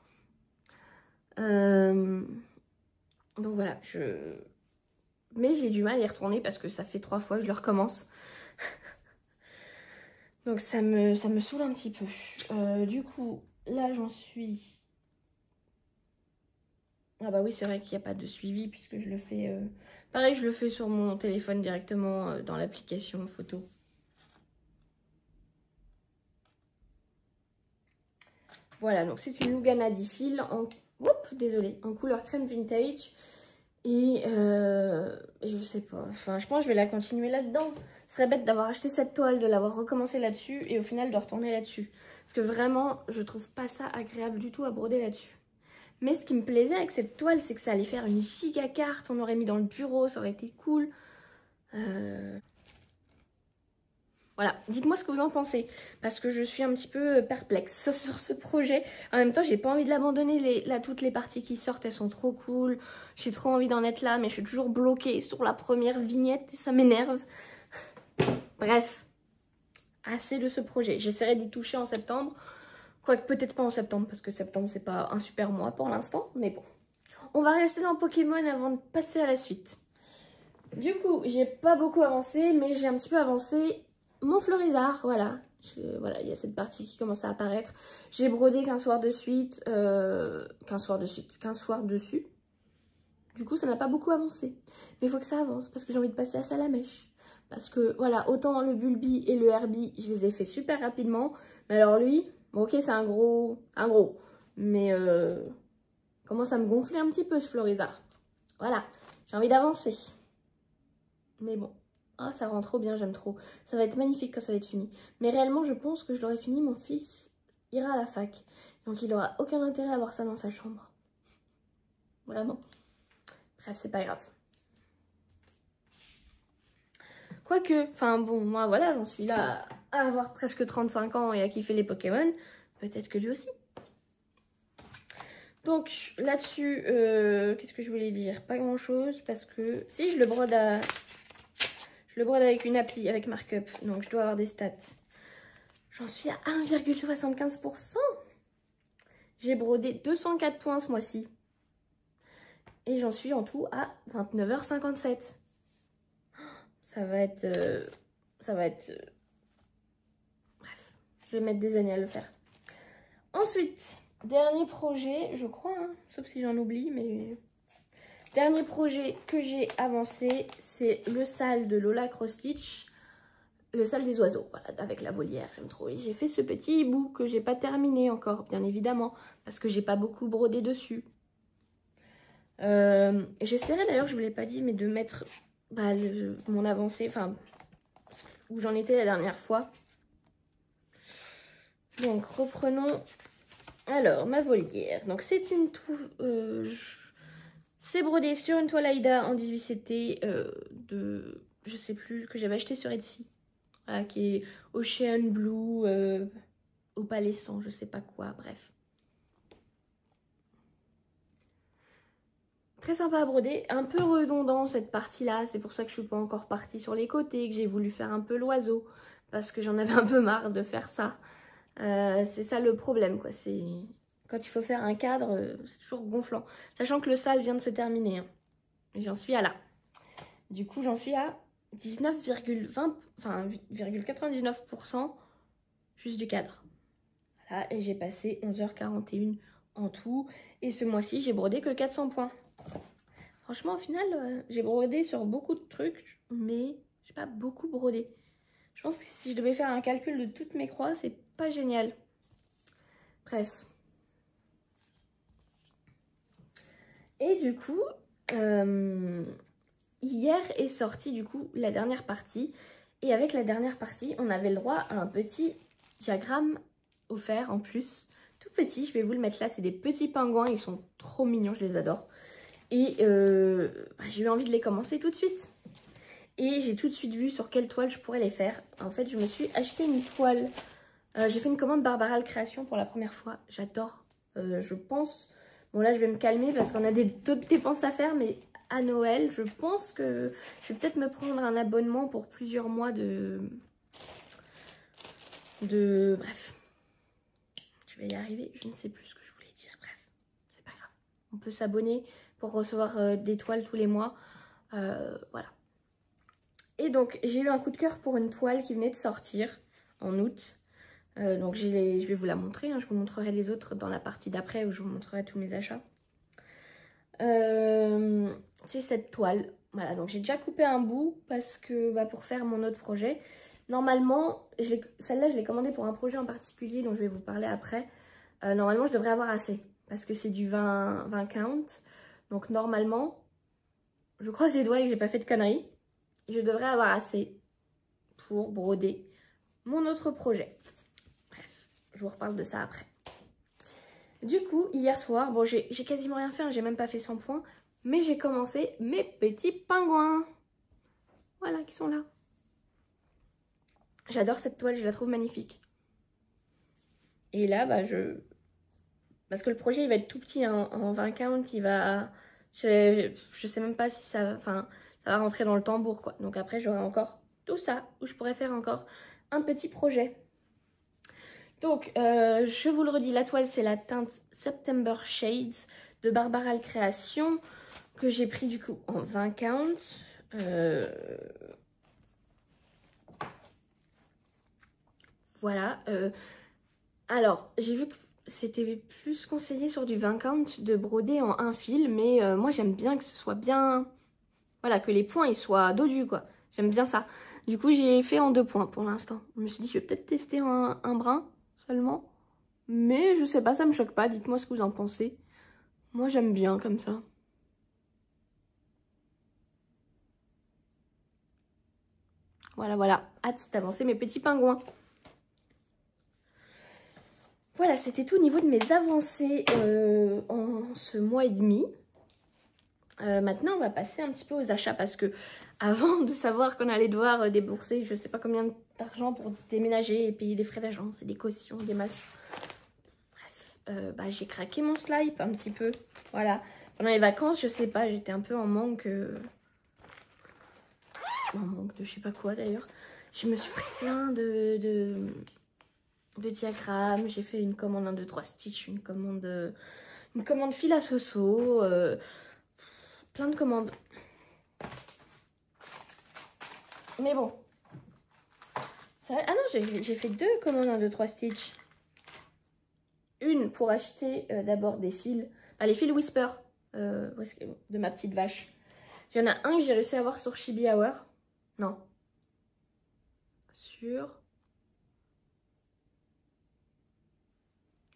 Donc, voilà, Mais j'ai du mal à y retourner parce que ça fait 3 fois que je le recommence. Donc ça me saoule un petit peu. Du coup, là j'en suis... Ah bah oui, c'est vrai qu'il n'y a pas de suivi puisque je le fais... Pareil, je le fais sur mon téléphone directement dans l'application photo. Voilà, donc c'est une Lugana 10 fils en... Oups, désolée, en couleur crème vintage. Et je sais pas, enfin je pense que je vais la continuer là-dedans. Ce serait bête d'avoir acheté cette toile, de l'avoir recommencé là-dessus et au final de retourner là-dessus. Parce que vraiment, je trouve pas ça agréable du tout à broder là-dessus. Mais ce qui me plaisait avec cette toile, c'est que ça allait faire une giga carte, on aurait mis dans le bureau, ça aurait été cool. Voilà, dites-moi ce que vous en pensez, parce que je suis un petit peu perplexe sur ce projet. En même temps, j'ai pas envie de l'abandonner, toutes les parties qui sortent, elles sont trop cool. J'ai trop envie d'en être là, mais je suis toujours bloquée sur la première vignette et ça m'énerve. Bref, assez de ce projet. J'essaierai d'y toucher en septembre, quoique peut-être pas en septembre, parce que septembre, c'est pas un super mois pour l'instant, mais bon. On va rester dans Pokémon avant de passer à la suite. Du coup, j'ai pas beaucoup avancé, mais j'ai un petit peu avancé... Mon Florizard, voilà. Voilà, il y a cette partie qui commence à apparaître. J'ai brodé qu'un soir de suite. Qu'un soir dessus. Du coup, ça n'a pas beaucoup avancé. Mais il faut que ça avance parce que j'ai envie de passer à Salamèche. Parce que, voilà, autant le Bulbi et le Herbie, je les ai fait super rapidement. Mais alors lui, bon, ok, c'est un gros. Mais commence à me gonfler un petit peu ce Florizard. Voilà, j'ai envie d'avancer. Mais bon. Ah, ça rend trop bien, j'aime trop. Ça va être magnifique quand ça va être fini. Mais réellement, je pense que je l'aurai fini, mon fils ira à la fac. Donc il n'aura aucun intérêt à avoir ça dans sa chambre. Vraiment. Bref, c'est pas grave. Quoique, enfin bon, moi voilà, j'en suis là à avoir presque 35 ans et à kiffer les Pokémon. Peut-être que lui aussi. Donc là-dessus, qu'est-ce que je voulais dire? Pas grand-chose parce que si je le brode avec une appli, avec Markup, donc je dois avoir des stats. J'en suis à 1,75%. J'ai brodé 204 points ce mois-ci. Et j'en suis en tout à 29h57. Ça va être... Bref, je vais mettre des années à le faire. Ensuite, dernier projet, je crois, hein, sauf si j'en oublie, mais... Dernier projet que j'ai avancé, c'est le salle de Lola Cross-Stitch. Le salle des oiseaux, voilà, avec la volière, j'aime trop. Et j'ai fait ce petit hibou que j'ai pas terminé encore, bien évidemment, parce que j'ai pas beaucoup brodé dessus. J'essaierai d'ailleurs, je vous l'ai pas dit, mais de mettre mon avancée, enfin, où j'en étais la dernière fois. Donc, reprenons. Alors, ma volière. Donc, c'est une c'est brodé sur une toile Aïda en 18CT de, je sais plus, que j'avais acheté sur Etsy. Voilà, qui est Ocean Blue, opalescent, je sais pas quoi, bref. Très sympa à broder, un peu redondant cette partie-là, c'est pour ça que je suis pas encore partie sur les côtés, que j'ai voulu faire un peu l'oiseau, parce que j'en avais un peu marre de faire ça. C'est ça le problème, quoi, c'est... Quand il faut faire un cadre, c'est toujours gonflant. Sachant que le sale vient de se terminer, hein. J'en suis à là. Du coup, j'en suis à 19,99% juste du cadre. Voilà, et j'ai passé 11h41 en tout. Et ce mois-ci, j'ai brodé que 400 points. Franchement, au final, j'ai brodé sur beaucoup de trucs, mais j'ai pas beaucoup brodé. Je pense que si je devais faire un calcul de toutes mes croix, c'est pas génial. Bref. Et du coup, hier est sortie du coup la dernière partie. Et avec la dernière partie, on avait le droit à un petit diagramme offert en plus. Tout petit, je vais vous le mettre là. C'est des petits pingouins, ils sont trop mignons, je les adore. Et j'ai eu envie de les commencer tout de suite. Et j'ai tout de suite vu sur quelle toile je pourrais les faire. En fait, je me suis acheté une toile. J'ai fait une commande Barbaral Création pour la première fois. J'adore. Je pense... Bon, là, je vais me calmer parce qu'on a d'autres dépenses à faire. Mais à Noël, je pense que je vais peut-être me prendre un abonnement pour plusieurs mois Bref. Je vais y arriver. Je ne sais plus ce que je voulais dire. Bref, c'est pas grave. On peut s'abonner pour recevoir des toiles tous les mois. Voilà. Et donc, j'ai eu un coup de cœur pour une toile qui venait de sortir en août. Donc, je vais vous la montrer. Hein. Je vous montrerai les autres dans la partie d'après où je vous montrerai tous mes achats. C'est cette toile. Voilà, donc j'ai déjà coupé un bout parce que pour faire mon autre projet. Normalement, celle-là, je l'ai commandée pour un projet en particulier dont je vais vous parler après. Normalement, je devrais avoir assez parce que c'est du 20 count. Donc, normalement, je croise les doigts et que j'ai pas fait de conneries. Je devrais avoir assez pour broder mon autre projet. Bref, je vous reparle de ça après. Du coup, hier soir, bon, j'ai quasiment rien fait, hein, j'ai même pas fait 100 points, mais j'ai commencé mes petits pingouins. Voilà, qui sont là. J'adore cette toile, je la trouve magnifique. Et là, parce que le projet, il va être tout petit, hein, en 20 count, il va... Je sais même pas si ça... Enfin, ça va rentrer dans le tambour, quoi. Donc après, j'aurai encore tout ça, où je pourrais faire encore un petit projet. Donc, je vous le redis, la toile, c'est la teinte September Shades de Barbaral Création, que j'ai pris du coup en 20 count. Voilà. Alors, j'ai vu que c'était plus conseillé sur du 20 count de broder en un fil, mais moi, j'aime bien que ce soit bien... Voilà, que les points, ils soient dodus, quoi. J'aime bien ça. Du coup, j'ai fait en 2 points pour l'instant. Je me suis dit, je vais peut-être tester un brin seulement. Mais je sais pas, ça me choque pas. Dites-moi ce que vous en pensez. Moi, j'aime bien comme ça. Voilà, voilà. Hâte d'avancer mes petits pingouins. Voilà, c'était tout au niveau de mes avancées en ce mois et demi. Maintenant, on va passer un petit peu aux achats parce que avant de savoir qu'on allait devoir débourser je sais pas combien d'argent pour déménager et payer des frais d'agence et des cautions, des matchs. Bref, j'ai craqué mon slip un petit peu. Voilà. Pendant les vacances, je sais pas, j'étais un peu en manque. En manque de je sais pas quoi d'ailleurs. Je me suis pris plein de diagrammes. J'ai fait une commande 1, 2, 3 Stitch, une commande fil à Soso. Plein de commandes. Mais bon. Ah non, j'ai fait 2 commandes 1, 2, 3 Stitch. Une pour acheter d'abord des fils. Les fils Whisper de ma petite vache. Il y en a un que j'ai réussi à avoir sur Chibi Hour. Non. Sur...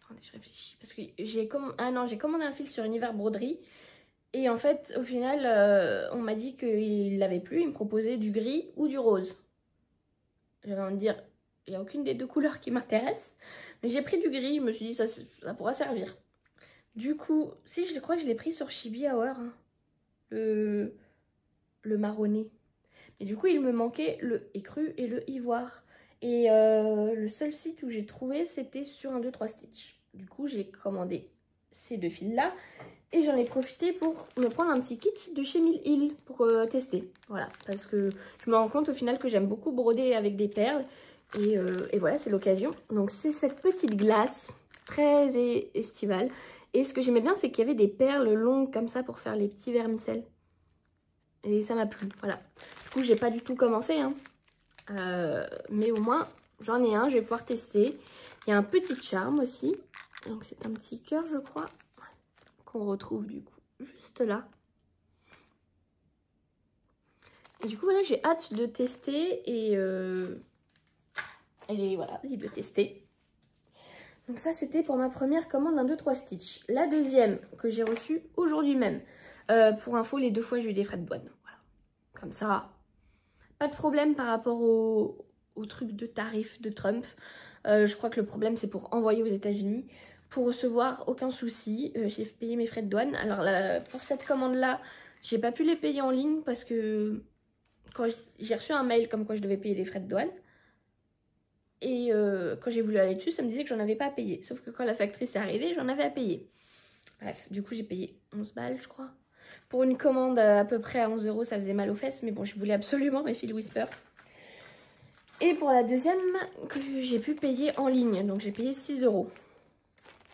Attendez, je réfléchis. Parce que j'ai commandé un fil sur Univers Broderie. Et en fait, au final, on m'a dit qu'il l'avait plus. Il me proposait du gris ou du rose. J'avais envie de dire, il n'y a aucune des deux couleurs qui m'intéresse. Mais j'ai pris du gris. Je me suis dit, ça pourra servir. Du coup, si je crois que je l'ai pris sur Chibi Hour. Hein, le marronné. Et du coup, il me manquait le écru et le ivoire. Et le seul site où j'ai trouvé, c'était sur 1, 2, 3 Stitch. Du coup, j'ai commandé ces 2 fils-là. Et j'en ai profité pour me prendre un petit kit de chez Mill Hill pour tester. Voilà, parce que je me rends compte au final que j'aime beaucoup broder avec des perles. Et voilà, c'est l'occasion. Donc, c'est cette petite glace très estivale. Et ce que j'aimais bien, c'est qu'il y avait des perles longues comme ça pour faire les petits vermicelles. Et ça m'a plu, voilà. Du coup, j'ai pas du tout commencé, hein. Mais au moins, j'en ai un, je vais pouvoir tester. Il y a un petit charme aussi. Donc, c'est un petit cœur, je crois, qu'on retrouve du coup juste là. Et du coup, voilà, j'ai hâte de tester et voilà, et de tester. Donc ça, c'était pour ma première commande 1, 2, 3 Stitch. La deuxième que j'ai reçue aujourd'hui même. Pour info, les 2 fois, j'ai eu des frais de douane. Voilà. Comme ça, pas de problème par rapport au truc de tarif de Trump. Je crois que le problème, c'est pour envoyer aux États-Unis. Pour recevoir, aucun souci. J'ai payé mes frais de douane. Alors là, pour cette commande-là, j'ai pas pu les payer en ligne parce que quand j'ai reçu un mail comme quoi je devais payer les frais de douane. Et quand j'ai voulu aller dessus, ça me disait que j'en avais pas à payer. Sauf que quand la factrice est arrivée, j'en avais à payer. Bref, du coup, j'ai payé 11 balles, je crois. Pour une commande à peu près à 11 €, ça faisait mal aux fesses. Mais bon, je voulais absolument mes fils Whisper. Et pour la deuxième, que j'ai pu payer en ligne. Donc, j'ai payé 6 €.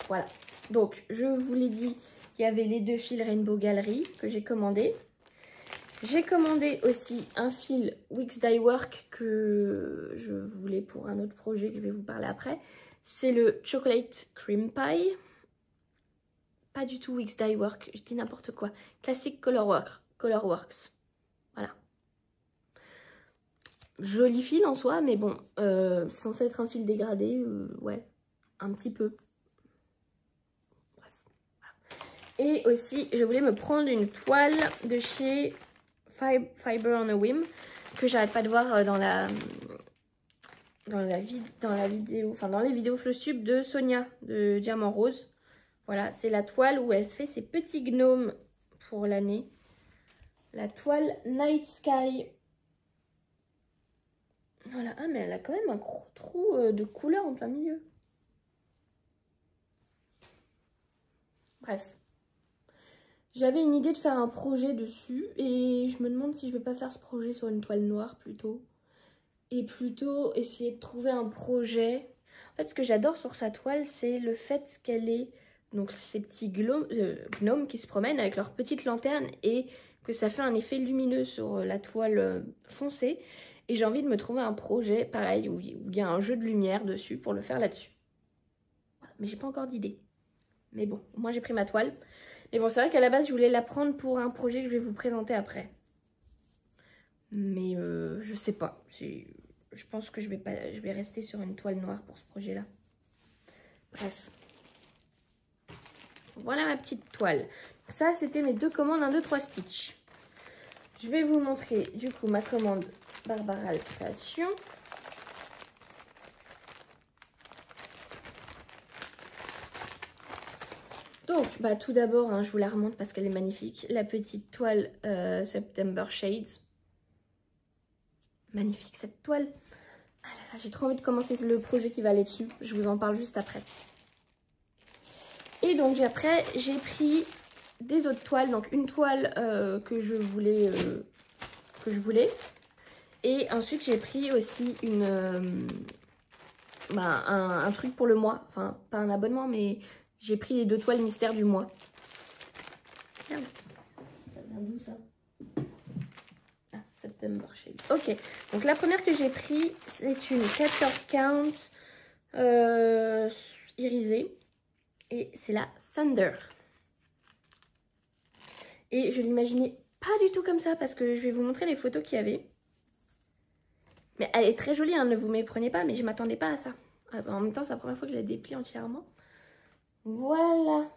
Voilà. Donc, je vous l'ai dit, il y avait les 2 fils Rainbow Gallery que j'ai commandés. J'ai commandé aussi un fil Wix Dye Work que je voulais pour un autre projet que je vais vous parler après. C'est le Chocolate Cream Pie. Pas du tout Wix Dye Work, je dis n'importe quoi. Classic Colorworks. Voilà. Joli fil en soi, mais bon, c'est censé être un fil dégradé, ouais, un petit peu. Bref. Voilà. Et aussi, je voulais me prendre une toile de chez Fiber on a Whim, que j'arrête pas de voir dans les vidéos Flosstube de Sonia de Diamant Rose. Voilà, c'est la toile où elle fait ses petits gnomes pour l'année. La toile Night Sky. Voilà, ah mais elle a quand même un gros trou de couleur en plein milieu. Bref. J'avais une idée de faire un projet dessus et je me demande si je vais pas faire ce projet sur une toile noire plutôt. Et plutôt essayer de trouver un projet. En fait, ce que j'adore sur sa toile, c'est le fait qu'elle ait donc ces petits gnomes qui se promènent avec leurs petites lanternes et que ça fait un effet lumineux sur la toile foncée. Et j'ai envie de me trouver un projet pareil où il y a un jeu de lumière dessus pour le faire là-dessus. Voilà. Mais j'ai pas encore d'idée. Mais bon, moi j'ai pris ma toile. Mais bon, c'est vrai qu'à la base, je voulais la prendre pour un projet que je vais vous présenter après. Mais je sais pas. Je pense que je vais rester sur une toile noire pour ce projet-là. Bref. Voilà ma petite toile. Ça, c'était mes 2 commandes 1, 2, 3 Stitch. Je vais vous montrer du coup ma commande Barbaral Création. Donc, bah, tout d'abord, hein, je vous la remonte parce qu'elle est magnifique. La petite toile September Shades. Magnifique cette toile. Ah là là, j'ai trop envie de commencer le projet qui va aller dessus. Je vous en parle juste après. Et donc après, j'ai pris des autres toiles. Donc une toile que je voulais. Et ensuite, j'ai pris aussi un truc pour le mois. Enfin, pas un abonnement, mais j'ai pris les 2 toiles mystères du mois. Merde. Ça vient d'où ça? Ah, September Shades. Ok. Donc la première que j'ai pris, c'est une Captors Count irisée. Et c'est la Thunder. Et je l'imaginais pas du tout comme ça parce que je vais vous montrer les photos qu'il y avait. Mais elle est très jolie, hein, ne vous méprenez pas, mais je m'attendais pas à ça. En même temps, c'est la première fois que je la déplie entièrement. Voilà.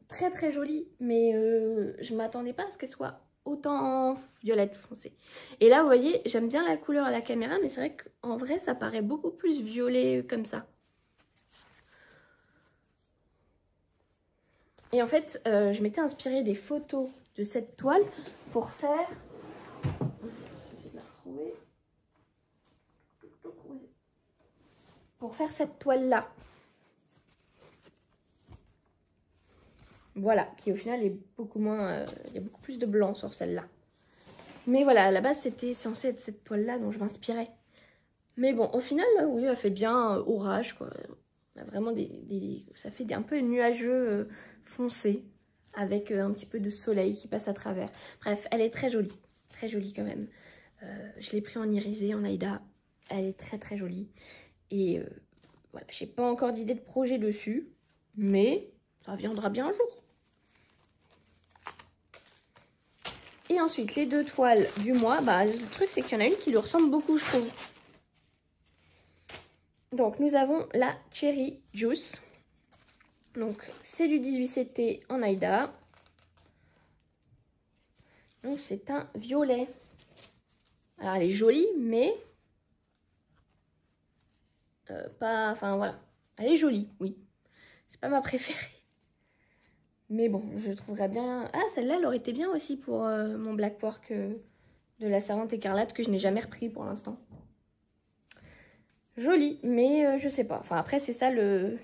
Très très jolie, mais je m'attendais pas à ce qu'elle soit autant violette foncée. Et là, vous voyez, j'aime bien la couleur à la caméra, mais c'est vrai qu'en vrai, ça paraît beaucoup plus violet comme ça. Et en fait, je m'étais inspirée des photos de cette toile pour faire... Pour faire cette toile-là. Voilà, qui au final est beaucoup moins... il y a beaucoup plus de blanc sur celle-là. Mais voilà, à la base, c'était censé être cette toile-là dont je m'inspirais. Mais bon, au final, oui, elle fait bien orage, quoi. On a vraiment ça fait un peu nuageux foncé, avec un petit peu de soleil qui passe à travers. Bref, elle est très jolie quand même. Je l'ai pris en irisé, en Aïda. Elle est très très jolie. Et voilà, j'ai pas encore d'idée de projet dessus, mais ça viendra bien un jour. Et ensuite, les 2 toiles du mois, bah, le truc c'est qu'il y en a une qui lui ressemble beaucoup, je trouve. Donc, nous avons la Cherry Juice. Donc, c'est du 18CT en Aïda. Donc, c'est un violet. Alors, elle est jolie, mais... pas... Enfin, voilà. Elle est jolie, oui. C'est pas ma préférée. Mais bon, je trouverais bien... Ah, celle-là, elle aurait été bien aussi pour mon Black Work de la Servante Écarlate que je n'ai jamais repris pour l'instant. Jolie, mais je sais pas. Enfin, après, c'est ça le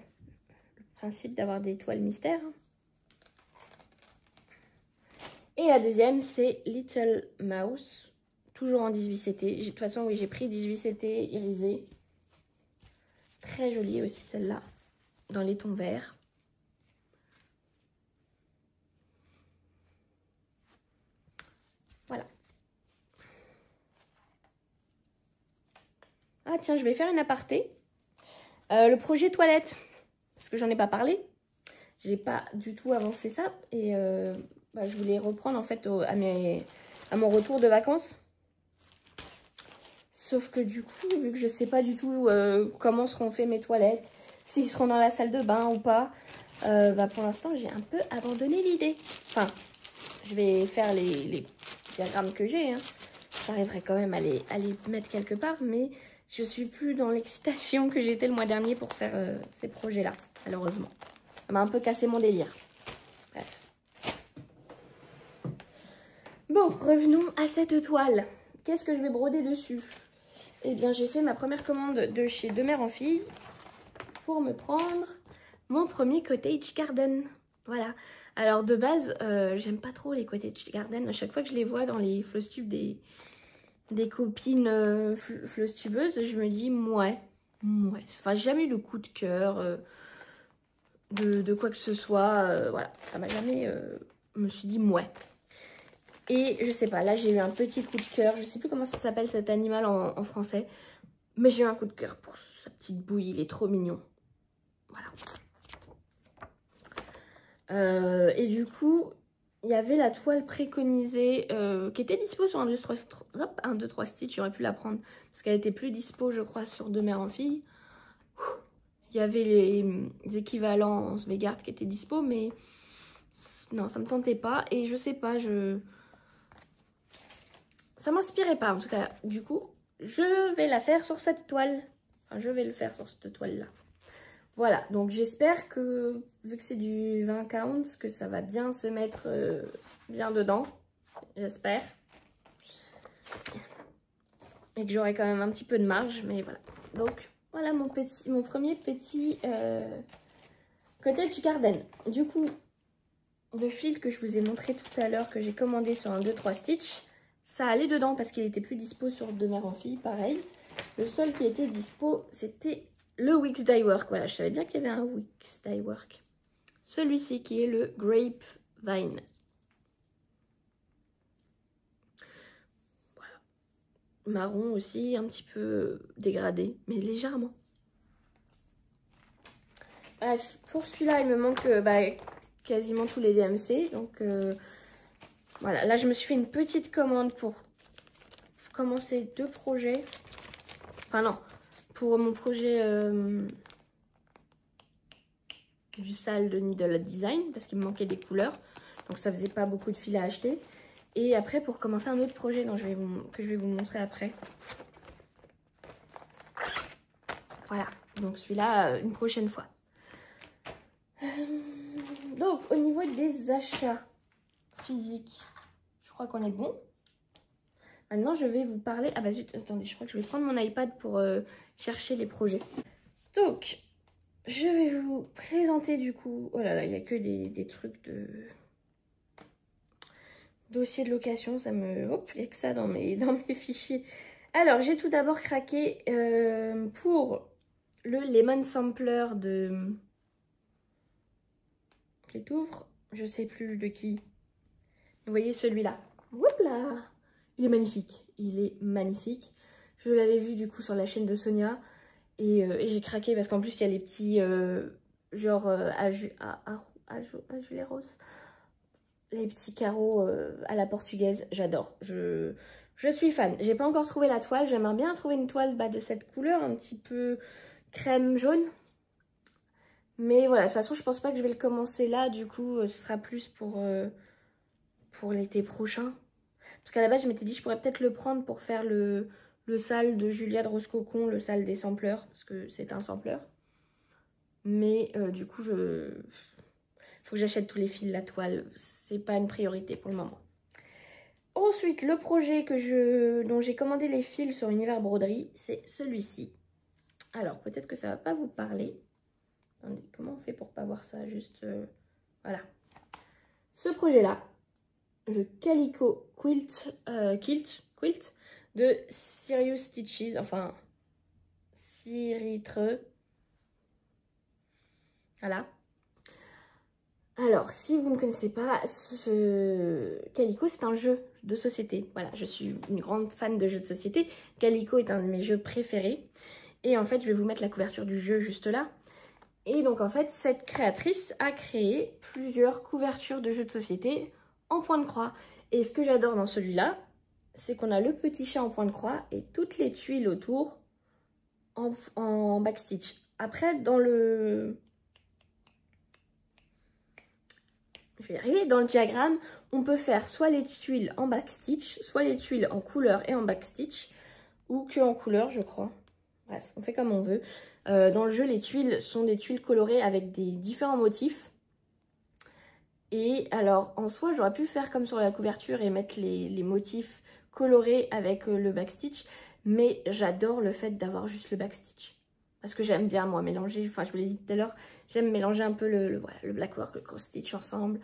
principe d'avoir des toiles mystères. Et la deuxième, c'est Little Mouse. Toujours en 18CT. De toute façon, oui, j'ai pris 18CT irisé. Très jolie aussi celle-là. Dans les tons verts. Voilà. Ah tiens, je vais faire une aparté. Le projet toilette. Parce que j'en ai pas parlé. J'ai pas du tout avancé ça. Et je voulais reprendre en fait à mon retour de vacances. Sauf que du coup, vu que je sais pas du tout comment seront faites mes toilettes, s'ils seront dans la salle de bain ou pas, pour l'instant j'ai un peu abandonné l'idée. Enfin, je vais faire les diagrammes que j'ai. Hein. J'arriverai quand même à les mettre quelque part, mais je suis plus dans l'excitation que j'étais le mois dernier pour faire ces projets-là, malheureusement. Ça m'a un peu cassé mon délire. Bref. Bon, revenons à cette toile. Qu'est-ce que je vais broder dessus? Eh bien, j'ai fait ma première commande de chez De Mère en Fille pour me prendre mon premier cottage garden. Voilà. Alors, de base, j'aime pas trop les cottage garden. À chaque fois que je les vois dans les floss-tubes des copines floss-tubeuses, je me dis, ouais. Enfin, j'ai jamais eu le coup de cœur de quoi que ce soit. Voilà, ça m'a jamais... je me suis dit, ouais. Et je sais pas, là j'ai eu un petit coup de cœur. Je sais plus comment ça s'appelle cet animal en français. Mais j'ai eu un coup de cœur pour sa petite bouille. Il est trop mignon. Voilà. Et du coup, il y avait la toile préconisée qui était dispo sur un 2-3 Stitch. J'aurais pu la prendre parce qu'elle était plus dispo, je crois, sur De Mère en Fille. Il y avait les équivalents en Svegard qui étaient dispo, mais non, ça me tentait pas. Et je sais pas, ça m'inspirait pas en tout cas. Du coup, je vais la faire sur cette toile. Enfin, je vais le faire sur cette toile-là. Voilà, donc j'espère que, vu que c'est du 20 count, que ça va bien se mettre bien dedans. J'espère. Et que j'aurai quand même un petit peu de marge, mais voilà. Donc voilà mon premier petit cottage garden. Du coup, le fil que je vous ai montré tout à l'heure, que j'ai commandé sur un 2-3 Stitch, ça allait dedans parce qu'il était plus dispo sur de mère en fille, pareil. Le seul qui était dispo, c'était le Wix Dye Work. Voilà, je savais bien qu'il y avait un Wix Dye Work. Celui-ci qui est le Grapevine. Voilà. Marron aussi, un petit peu dégradé, mais légèrement. Bref, pour celui-là, il me manque quasiment tous les DMC. Donc voilà, là je me suis fait une petite commande pour commencer 2 projets. Enfin non, pour mon projet du sale de Needle Design, parce qu'il me manquait des couleurs. Donc ça faisait pas beaucoup de fil à acheter. Et après pour commencer un autre projet que je vais vous montrer après. Voilà, donc celui-là une prochaine fois. Donc au niveau des achats physiques, je crois qu'on est bon. Maintenant je vais vous parler... Ah bah zut, attendez, je crois que je vais prendre mon iPad pour chercher les projets. Donc, je vais vous présenter du coup... Oh là là, il n'y a que des trucs de... dossier de location, ça me... Hop, il n'y a que ça dans mes fichiers. Alors, j'ai tout d'abord craqué pour le Lemon Sampler de... Je t'ouvre, je sais plus de qui. Vous voyez celui-là. Hop là, il est magnifique. Il est magnifique. Je l'avais vu du coup sur la chaîne de Sonia. Et j'ai craqué parce qu'en plus il y a les petits genre azuleros. Les petits carreaux à la portugaise. J'adore. Je suis fan. J'ai pas encore trouvé la toile. J'aimerais bien trouver une toile de cette couleur. Un petit peu crème jaune. Mais voilà, de toute façon, je pense pas que je vais le commencer là. Du coup, ce sera plus pour l'été prochain. Parce qu'à la base, je m'étais dit, je pourrais peut-être le prendre pour faire le sale de Julia de Rose Cocon, le sale des sampleurs, parce que c'est un sampleur. Mais du coup, faut que j'achète tous les fils, la toile. C'est pas une priorité pour le moment. Ensuite, le projet dont j'ai commandé les fils sur Univers Broderie, c'est celui-ci. Alors, peut-être que ça va pas vous parler. Attendez, comment on fait pour pas voir ça? Juste, voilà. Ce projet-là, le Calico Quilt de Serious Stitches, enfin, Ciritre. Voilà. Alors, si vous ne connaissez pas, ce Calico, c'est un jeu de société. Voilà, je suis une grande fan de jeux de société. Calico est un de mes jeux préférés. Et en fait, je vais vous mettre la couverture du jeu juste là. Et donc, en fait, cette créatrice a créé plusieurs couvertures de jeux de société en point de croix. Et ce que j'adore dans celui-là, c'est qu'on a le petit chat en point de croix et toutes les tuiles autour en backstitch. Après, dans le... Je vais y arriver. Dans le diagramme, on peut faire soit les tuiles en backstitch, soit les tuiles en couleur et en backstitch, ou que en couleur, je crois. Bref, on fait comme on veut. Dans le jeu, les tuiles sont des tuiles colorées avec des différents motifs. Et alors, en soi, j'aurais pu faire comme sur la couverture et mettre les motifs colorés avec le backstitch. Mais j'adore le fait d'avoir juste le backstitch. Parce que j'aime bien, moi, mélanger, enfin, je vous l'ai dit tout à l'heure, j'aime mélanger un peu le blackwork, le cross-stitch ensemble.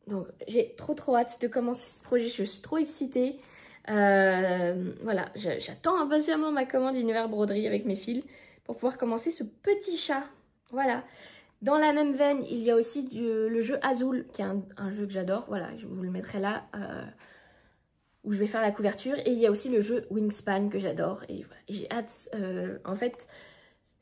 Donc, j'ai trop hâte de commencer ce projet, je suis trop excitée. Voilà, j'attends impatiemment ma commande Univers Broderie avec mes fils pour pouvoir commencer ce petit chat. Voilà. Dans la même veine, il y a aussi le jeu Azul, qui est un jeu que j'adore. Voilà, je vous le mettrai là, où je vais faire la couverture. Et il y a aussi le jeu Wingspan que j'adore. Et voilà, j'ai hâte, en fait,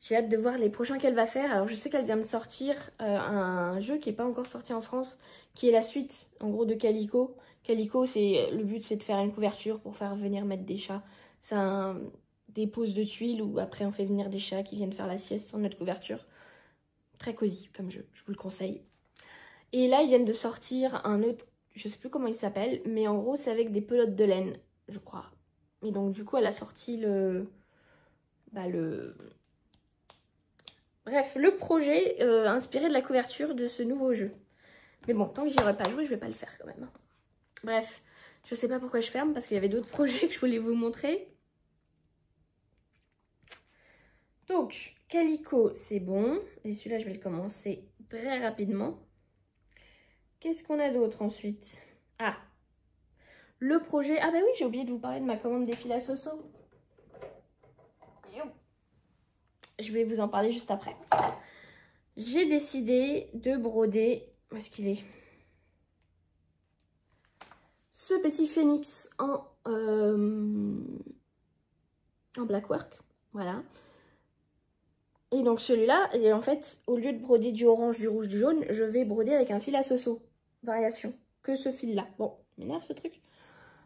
j'ai hâte de voir les prochains qu'elle va faire. Alors, je sais qu'elle vient de sortir un jeu qui n'est pas encore sorti en France, qui est la suite, en gros, de Calico. Calico, le but, c'est de faire une couverture pour faire venir mettre des chats. C'est des poses de tuiles où après, on fait venir des chats qui viennent faire la sieste sur notre couverture. Très cosy comme jeu, je vous le conseille. Et là, ils viennent de sortir un autre, je sais plus comment il s'appelle, mais en gros, c'est avec des pelotes de laine, je crois. Et donc, du coup, elle a sorti Bref, le projet inspiré de la couverture de ce nouveau jeu. Mais bon, tant que j'y aurais pas joué, je vais pas le faire quand même. Bref, je sais pas pourquoi je ferme parce qu'il y avait d'autres projets que je voulais vous montrer. Donc, Calico, c'est bon. Et celui-là, je vais le commencer très rapidement. Qu'est-ce qu'on a d'autre ensuite? Ah, le projet... Ah bah oui, j'ai oublié de vous parler de ma commande des fils à Soso. Je vais vous en parler juste après. J'ai décidé de broder... Où est-ce qu'il est? Ce petit phénix en blackwork. Voilà. Et donc celui-là, et en fait, au lieu de broder du orange, du rouge, du jaune, je vais broder avec un fil à Soso. Variation. Que ce fil-là. Bon, il m'énerve ce truc.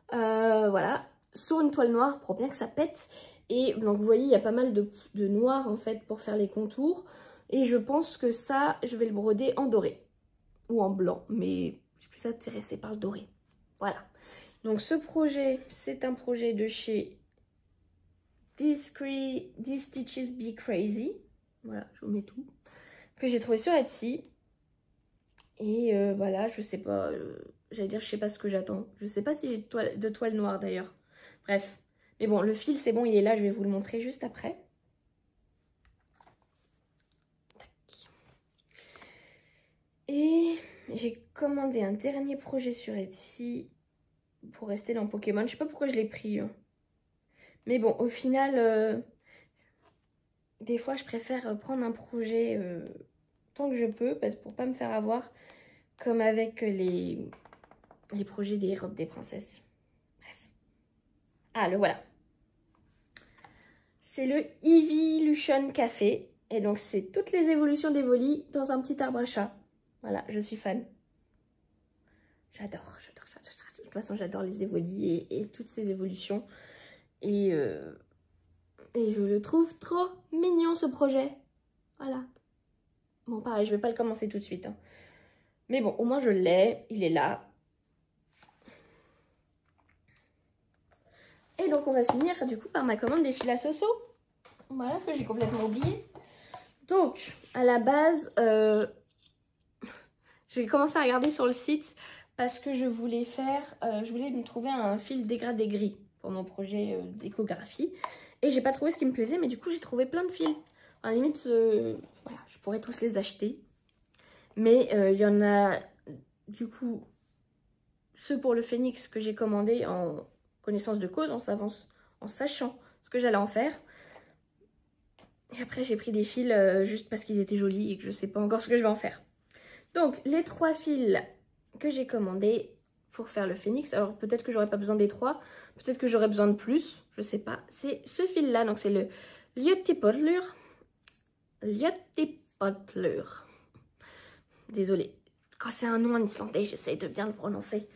Voilà. Sur une toile noire pour bien que ça pète. Et donc vous voyez, il y a pas mal de noir en fait pour faire les contours. Et je pense que ça, je vais le broder en doré. Ou en blanc. Mais je suis plus intéressée par le doré. Voilà. Donc ce projet, c'est un projet de chez These Stitches Be Crazy. Voilà, je vous mets tout. Que j'ai trouvé sur Etsy. Et voilà, je sais pas, j'allais dire je sais pas ce que j'attends. Je sais pas si j'ai de toile noire d'ailleurs. Bref. Mais bon, le fil c'est bon, il est là, je vais vous le montrer juste après. Tac. Et j'ai commandé un dernier projet sur Etsy pour rester dans Pokémon. Je sais pas pourquoi je l'ai pris. Hein. Mais bon, au final, des fois je préfère prendre un projet tant que je peux pour pas me faire avoir. Comme avec les projets des robes des princesses. Bref. Ah, le voilà. C'est le Evolution Café. Et donc, c'est toutes les évolutions d'Evoli dans un petit arbre à chat. Voilà, je suis fan. J'adore. De toute façon, j'adore les Evoli et toutes ces évolutions. Et je le trouve trop mignon, ce projet. Voilà. Bon, pareil, je vais pas le commencer tout de suite. Hein. Mais bon, au moins, je l'ai. Il est là. Et donc on va finir du coup par ma commande des fils à Soso. Voilà, que j'ai complètement oublié. Donc à la base, j'ai commencé à regarder sur le site parce que je voulais me trouver un fil dégradé gris pour mon projet d'échographie. Et j'ai pas trouvé ce qui me plaisait, mais du coup j'ai trouvé plein de fils. À la limite, voilà, je pourrais tous les acheter. Mais il y en a du coup ceux pour le phénix que j'ai commandé en connaissance de cause, en sachant ce que j'allais en faire. Et après, j'ai pris des fils juste parce qu'ils étaient jolis et que je sais pas encore ce que je vais en faire. Donc, les 3 fils que j'ai commandés pour faire le phénix. Alors, peut-être que j'aurais pas besoin des 3. Peut-être que j'aurais besoin de plus. Je sais pas. C'est ce fil-là. Donc, c'est le Ljötipollur. Désolée. Quand c'est un nom en islandais, j'essaye de bien le prononcer.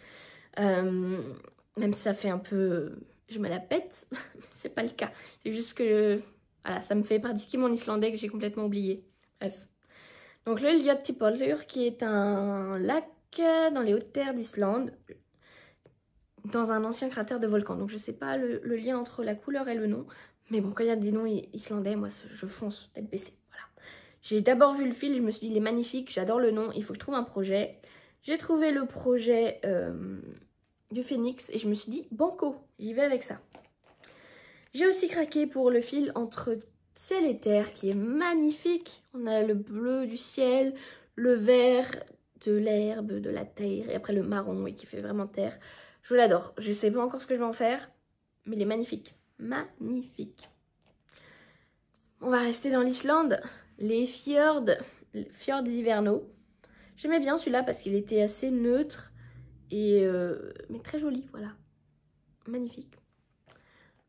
Même si ça fait un peu... je me la pète, c'est pas le cas. C'est juste que... voilà, ça me fait pratiquer mon islandais que j'ai complètement oublié. Bref. Donc le Ljötipollur qui est un lac dans les hautes terres d'Islande. Dans un ancien cratère de volcan. Donc je sais pas le lien entre la couleur et le nom. Mais bon, quand il y a des noms islandais, moi je fonce tête baissée. Voilà. J'ai d'abord vu le fil, je me suis dit il est magnifique, j'adore le nom, il faut que je trouve un projet. J'ai trouvé le projet du phénix et je me suis dit banco, j'y vais avec ça. J'ai aussi craqué pour le fil entre ciel et terre qui est magnifique. On a le bleu du ciel, le vert de l'herbe, de la terre et après le marron oui, qui fait vraiment terre. Je l'adore. Je sais pas encore ce que je vais en faire, mais il est magnifique. Magnifique. On va rester dans l'Islande. Les fjords hivernaux. J'aimais bien celui-là parce qu'il était assez neutre et mais très joli, voilà. Magnifique.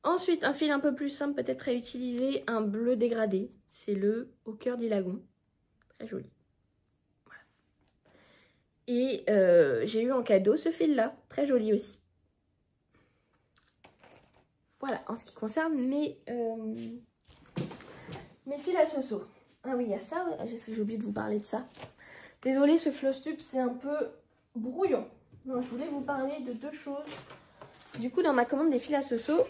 Ensuite, un fil un peu plus simple peut-être à utiliser, un bleu dégradé. C'est le Au cœur du lagon. Très joli. Voilà. Et j'ai eu en cadeau ce fil-là, très joli aussi. Voilà, en ce qui concerne mes fils à Soso. Ah oui, il y a ça, j'ai oublié de vous parler de ça. Désolée, ce floss tube, c'est un peu brouillon. Non, je voulais vous parler de 2 choses. Du coup, dans ma commande des fils à Soso,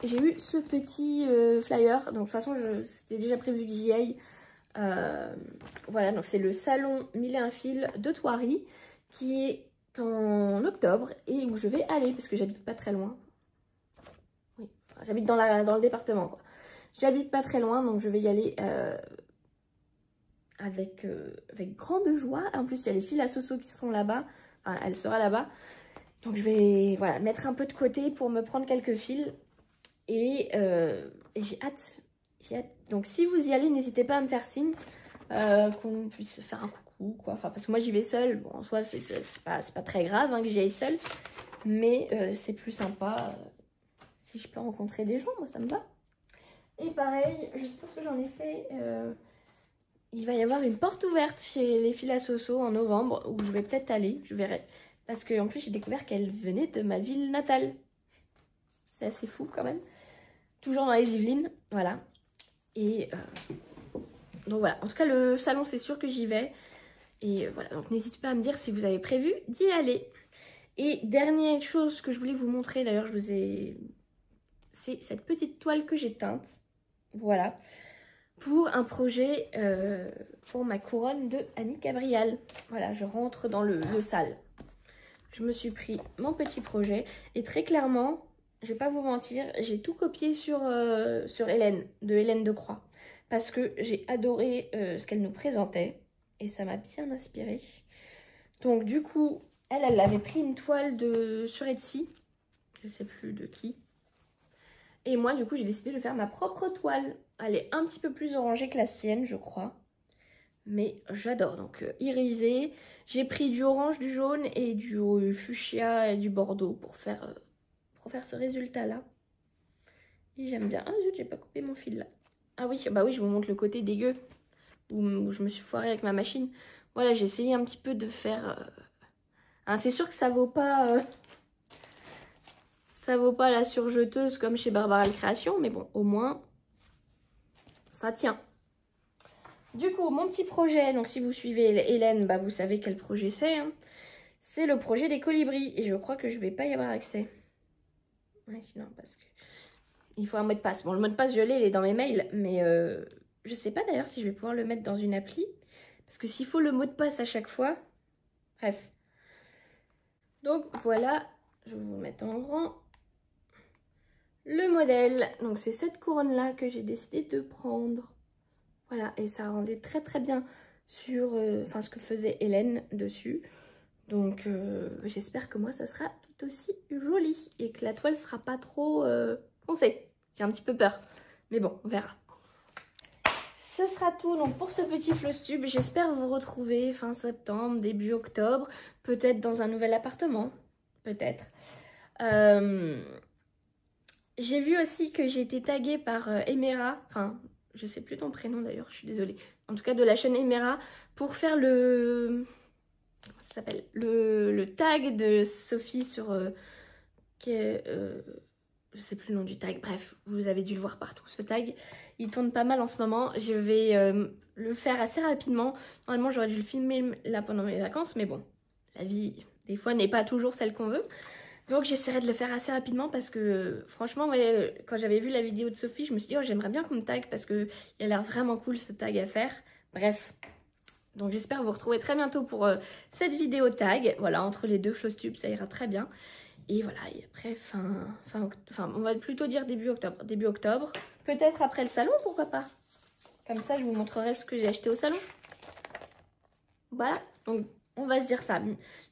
j'ai eu ce petit flyer. Donc de toute façon, c'était déjà prévu que j'y aille. Voilà, donc c'est le salon 1001 fils de Thoiry qui est en octobre et où je vais aller parce que j'habite pas très loin. Oui, enfin, j'habite dans le département, quoi. J'habite pas très loin, donc je vais y aller avec grande joie. En plus, il y a les fils à Soso qui seront là-bas. Enfin, elle sera là-bas. Donc je vais voilà, mettre un peu de côté pour me prendre quelques fils. Et j'ai hâte. Donc si vous y allez, n'hésitez pas à me faire signe. Qu'on puisse faire un coucou, quoi. Enfin, parce que moi j'y vais seule. Bon, en soi, c'est pas très grave hein, que j'y aille seule. Mais c'est plus sympa si je peux rencontrer des gens. Moi, ça me va. Et pareil, je pense que j'en ai fait... il va y avoir une porte ouverte chez les fils à Soso en novembre où je vais peut-être aller, je verrai. Parce qu'en plus, j'ai découvert qu'elle venait de ma ville natale. C'est assez fou quand même. Toujours dans les Yvelines, voilà. Et donc voilà, en tout cas, le salon, c'est sûr que j'y vais. Et voilà, donc n'hésitez pas à me dire si vous avez prévu d'y aller. Et dernière chose que je voulais vous montrer, d'ailleurs, c'est cette petite toile que j'ai teinte. Voilà. Pour un projet pour ma couronne de Annie Gabriel. Voilà, je rentre dans le salle. Je me suis pris mon petit projet et très clairement, je vais pas vous mentir, j'ai tout copié sur Hélène, de Hélène de Croix. Parce que j'ai adoré ce qu'elle nous présentait et ça m'a bien inspiré. Donc du coup, elle avait pris une toile sur Etsy, je sais plus de qui. Et moi, du coup, j'ai décidé de faire ma propre toile. Elle est un petit peu plus orangée que la sienne, je crois. Mais j'adore. Donc, irisé. J'ai pris du orange, du jaune et du fuchsia et du bordeaux pour faire ce résultat-là. Et j'aime bien. Ah zut, j'ai pas coupé mon fil là. Ah oui, bah oui, je vous montre le côté dégueu. Où je me suis foirée avec ma machine. Voilà, j'ai essayé un petit peu de faire... Hein, c'est sûr que ça vaut pas... Ça vaut pas la surjeteuse comme chez Barbara Création, mais bon, au moins, ça tient. Du coup, mon petit projet, donc si vous suivez Hélène, bah vous savez quel projet c'est. Hein. C'est le projet des colibris, et je crois que je vais pas y avoir accès. Ouais, non, parce que il faut un mot de passe. Bon, le mot de passe, je l'ai, il est dans mes mails, mais je sais pas d'ailleurs si je vais pouvoir le mettre dans une appli. Parce que s'il faut le mot de passe à chaque fois, bref. Donc voilà, je vais vous le mettre en grand. Le modèle, donc c'est cette couronne là que j'ai décidé de prendre. Voilà, et ça rendait très très bien sur ce que faisait Hélène dessus. Donc j'espère que moi ça sera tout aussi joli et que la toile sera pas trop foncée. J'ai un petit peu peur, mais bon, on verra. Ce sera tout donc pour ce petit floss tube. J'espère vous retrouver fin septembre, début octobre, peut-être dans un nouvel appartement, peut-être. J'ai vu aussi que j'ai été taguée par Emera, enfin, je sais plus ton prénom d'ailleurs, je suis désolée. En tout cas, de la chaîne Emera, pour faire le... Comment ça s'appelle ? Le tag de Sophie sur... je sais plus le nom du tag, bref, vous avez dû le voir partout, ce tag. Il tourne pas mal en ce moment, je vais le faire assez rapidement. Normalement, j'aurais dû le filmer là pendant mes vacances, mais bon, la vie, des fois, n'est pas toujours celle qu'on veut. Donc j'essaierai de le faire assez rapidement parce que franchement, ouais, quand j'avais vu la vidéo de Sophie, je me suis dit, oh, j'aimerais bien qu'on me tag parce qu'il a l'air vraiment cool ce tag à faire. Bref, donc j'espère vous retrouver très bientôt pour cette vidéo tag. Voilà, entre les deux floss tubes, ça ira très bien. Et voilà, et après, on va plutôt dire début octobre. Début octobre, peut-être après le salon, pourquoi pas. Comme ça, je vous montrerai ce que j'ai acheté au salon. Voilà, donc... On va se dire ça,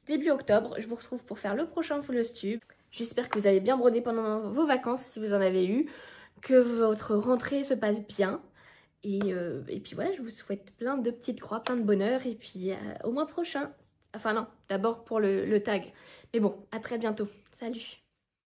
début octobre, je vous retrouve pour faire le prochain floss tube. J'espère que vous avez bien brodé pendant vos vacances si vous en avez eu, que votre rentrée se passe bien. Et puis voilà, je vous souhaite plein de petites croix, plein de bonheur et puis au mois prochain. Enfin non, d'abord pour le tag. Mais bon, à très bientôt. Salut!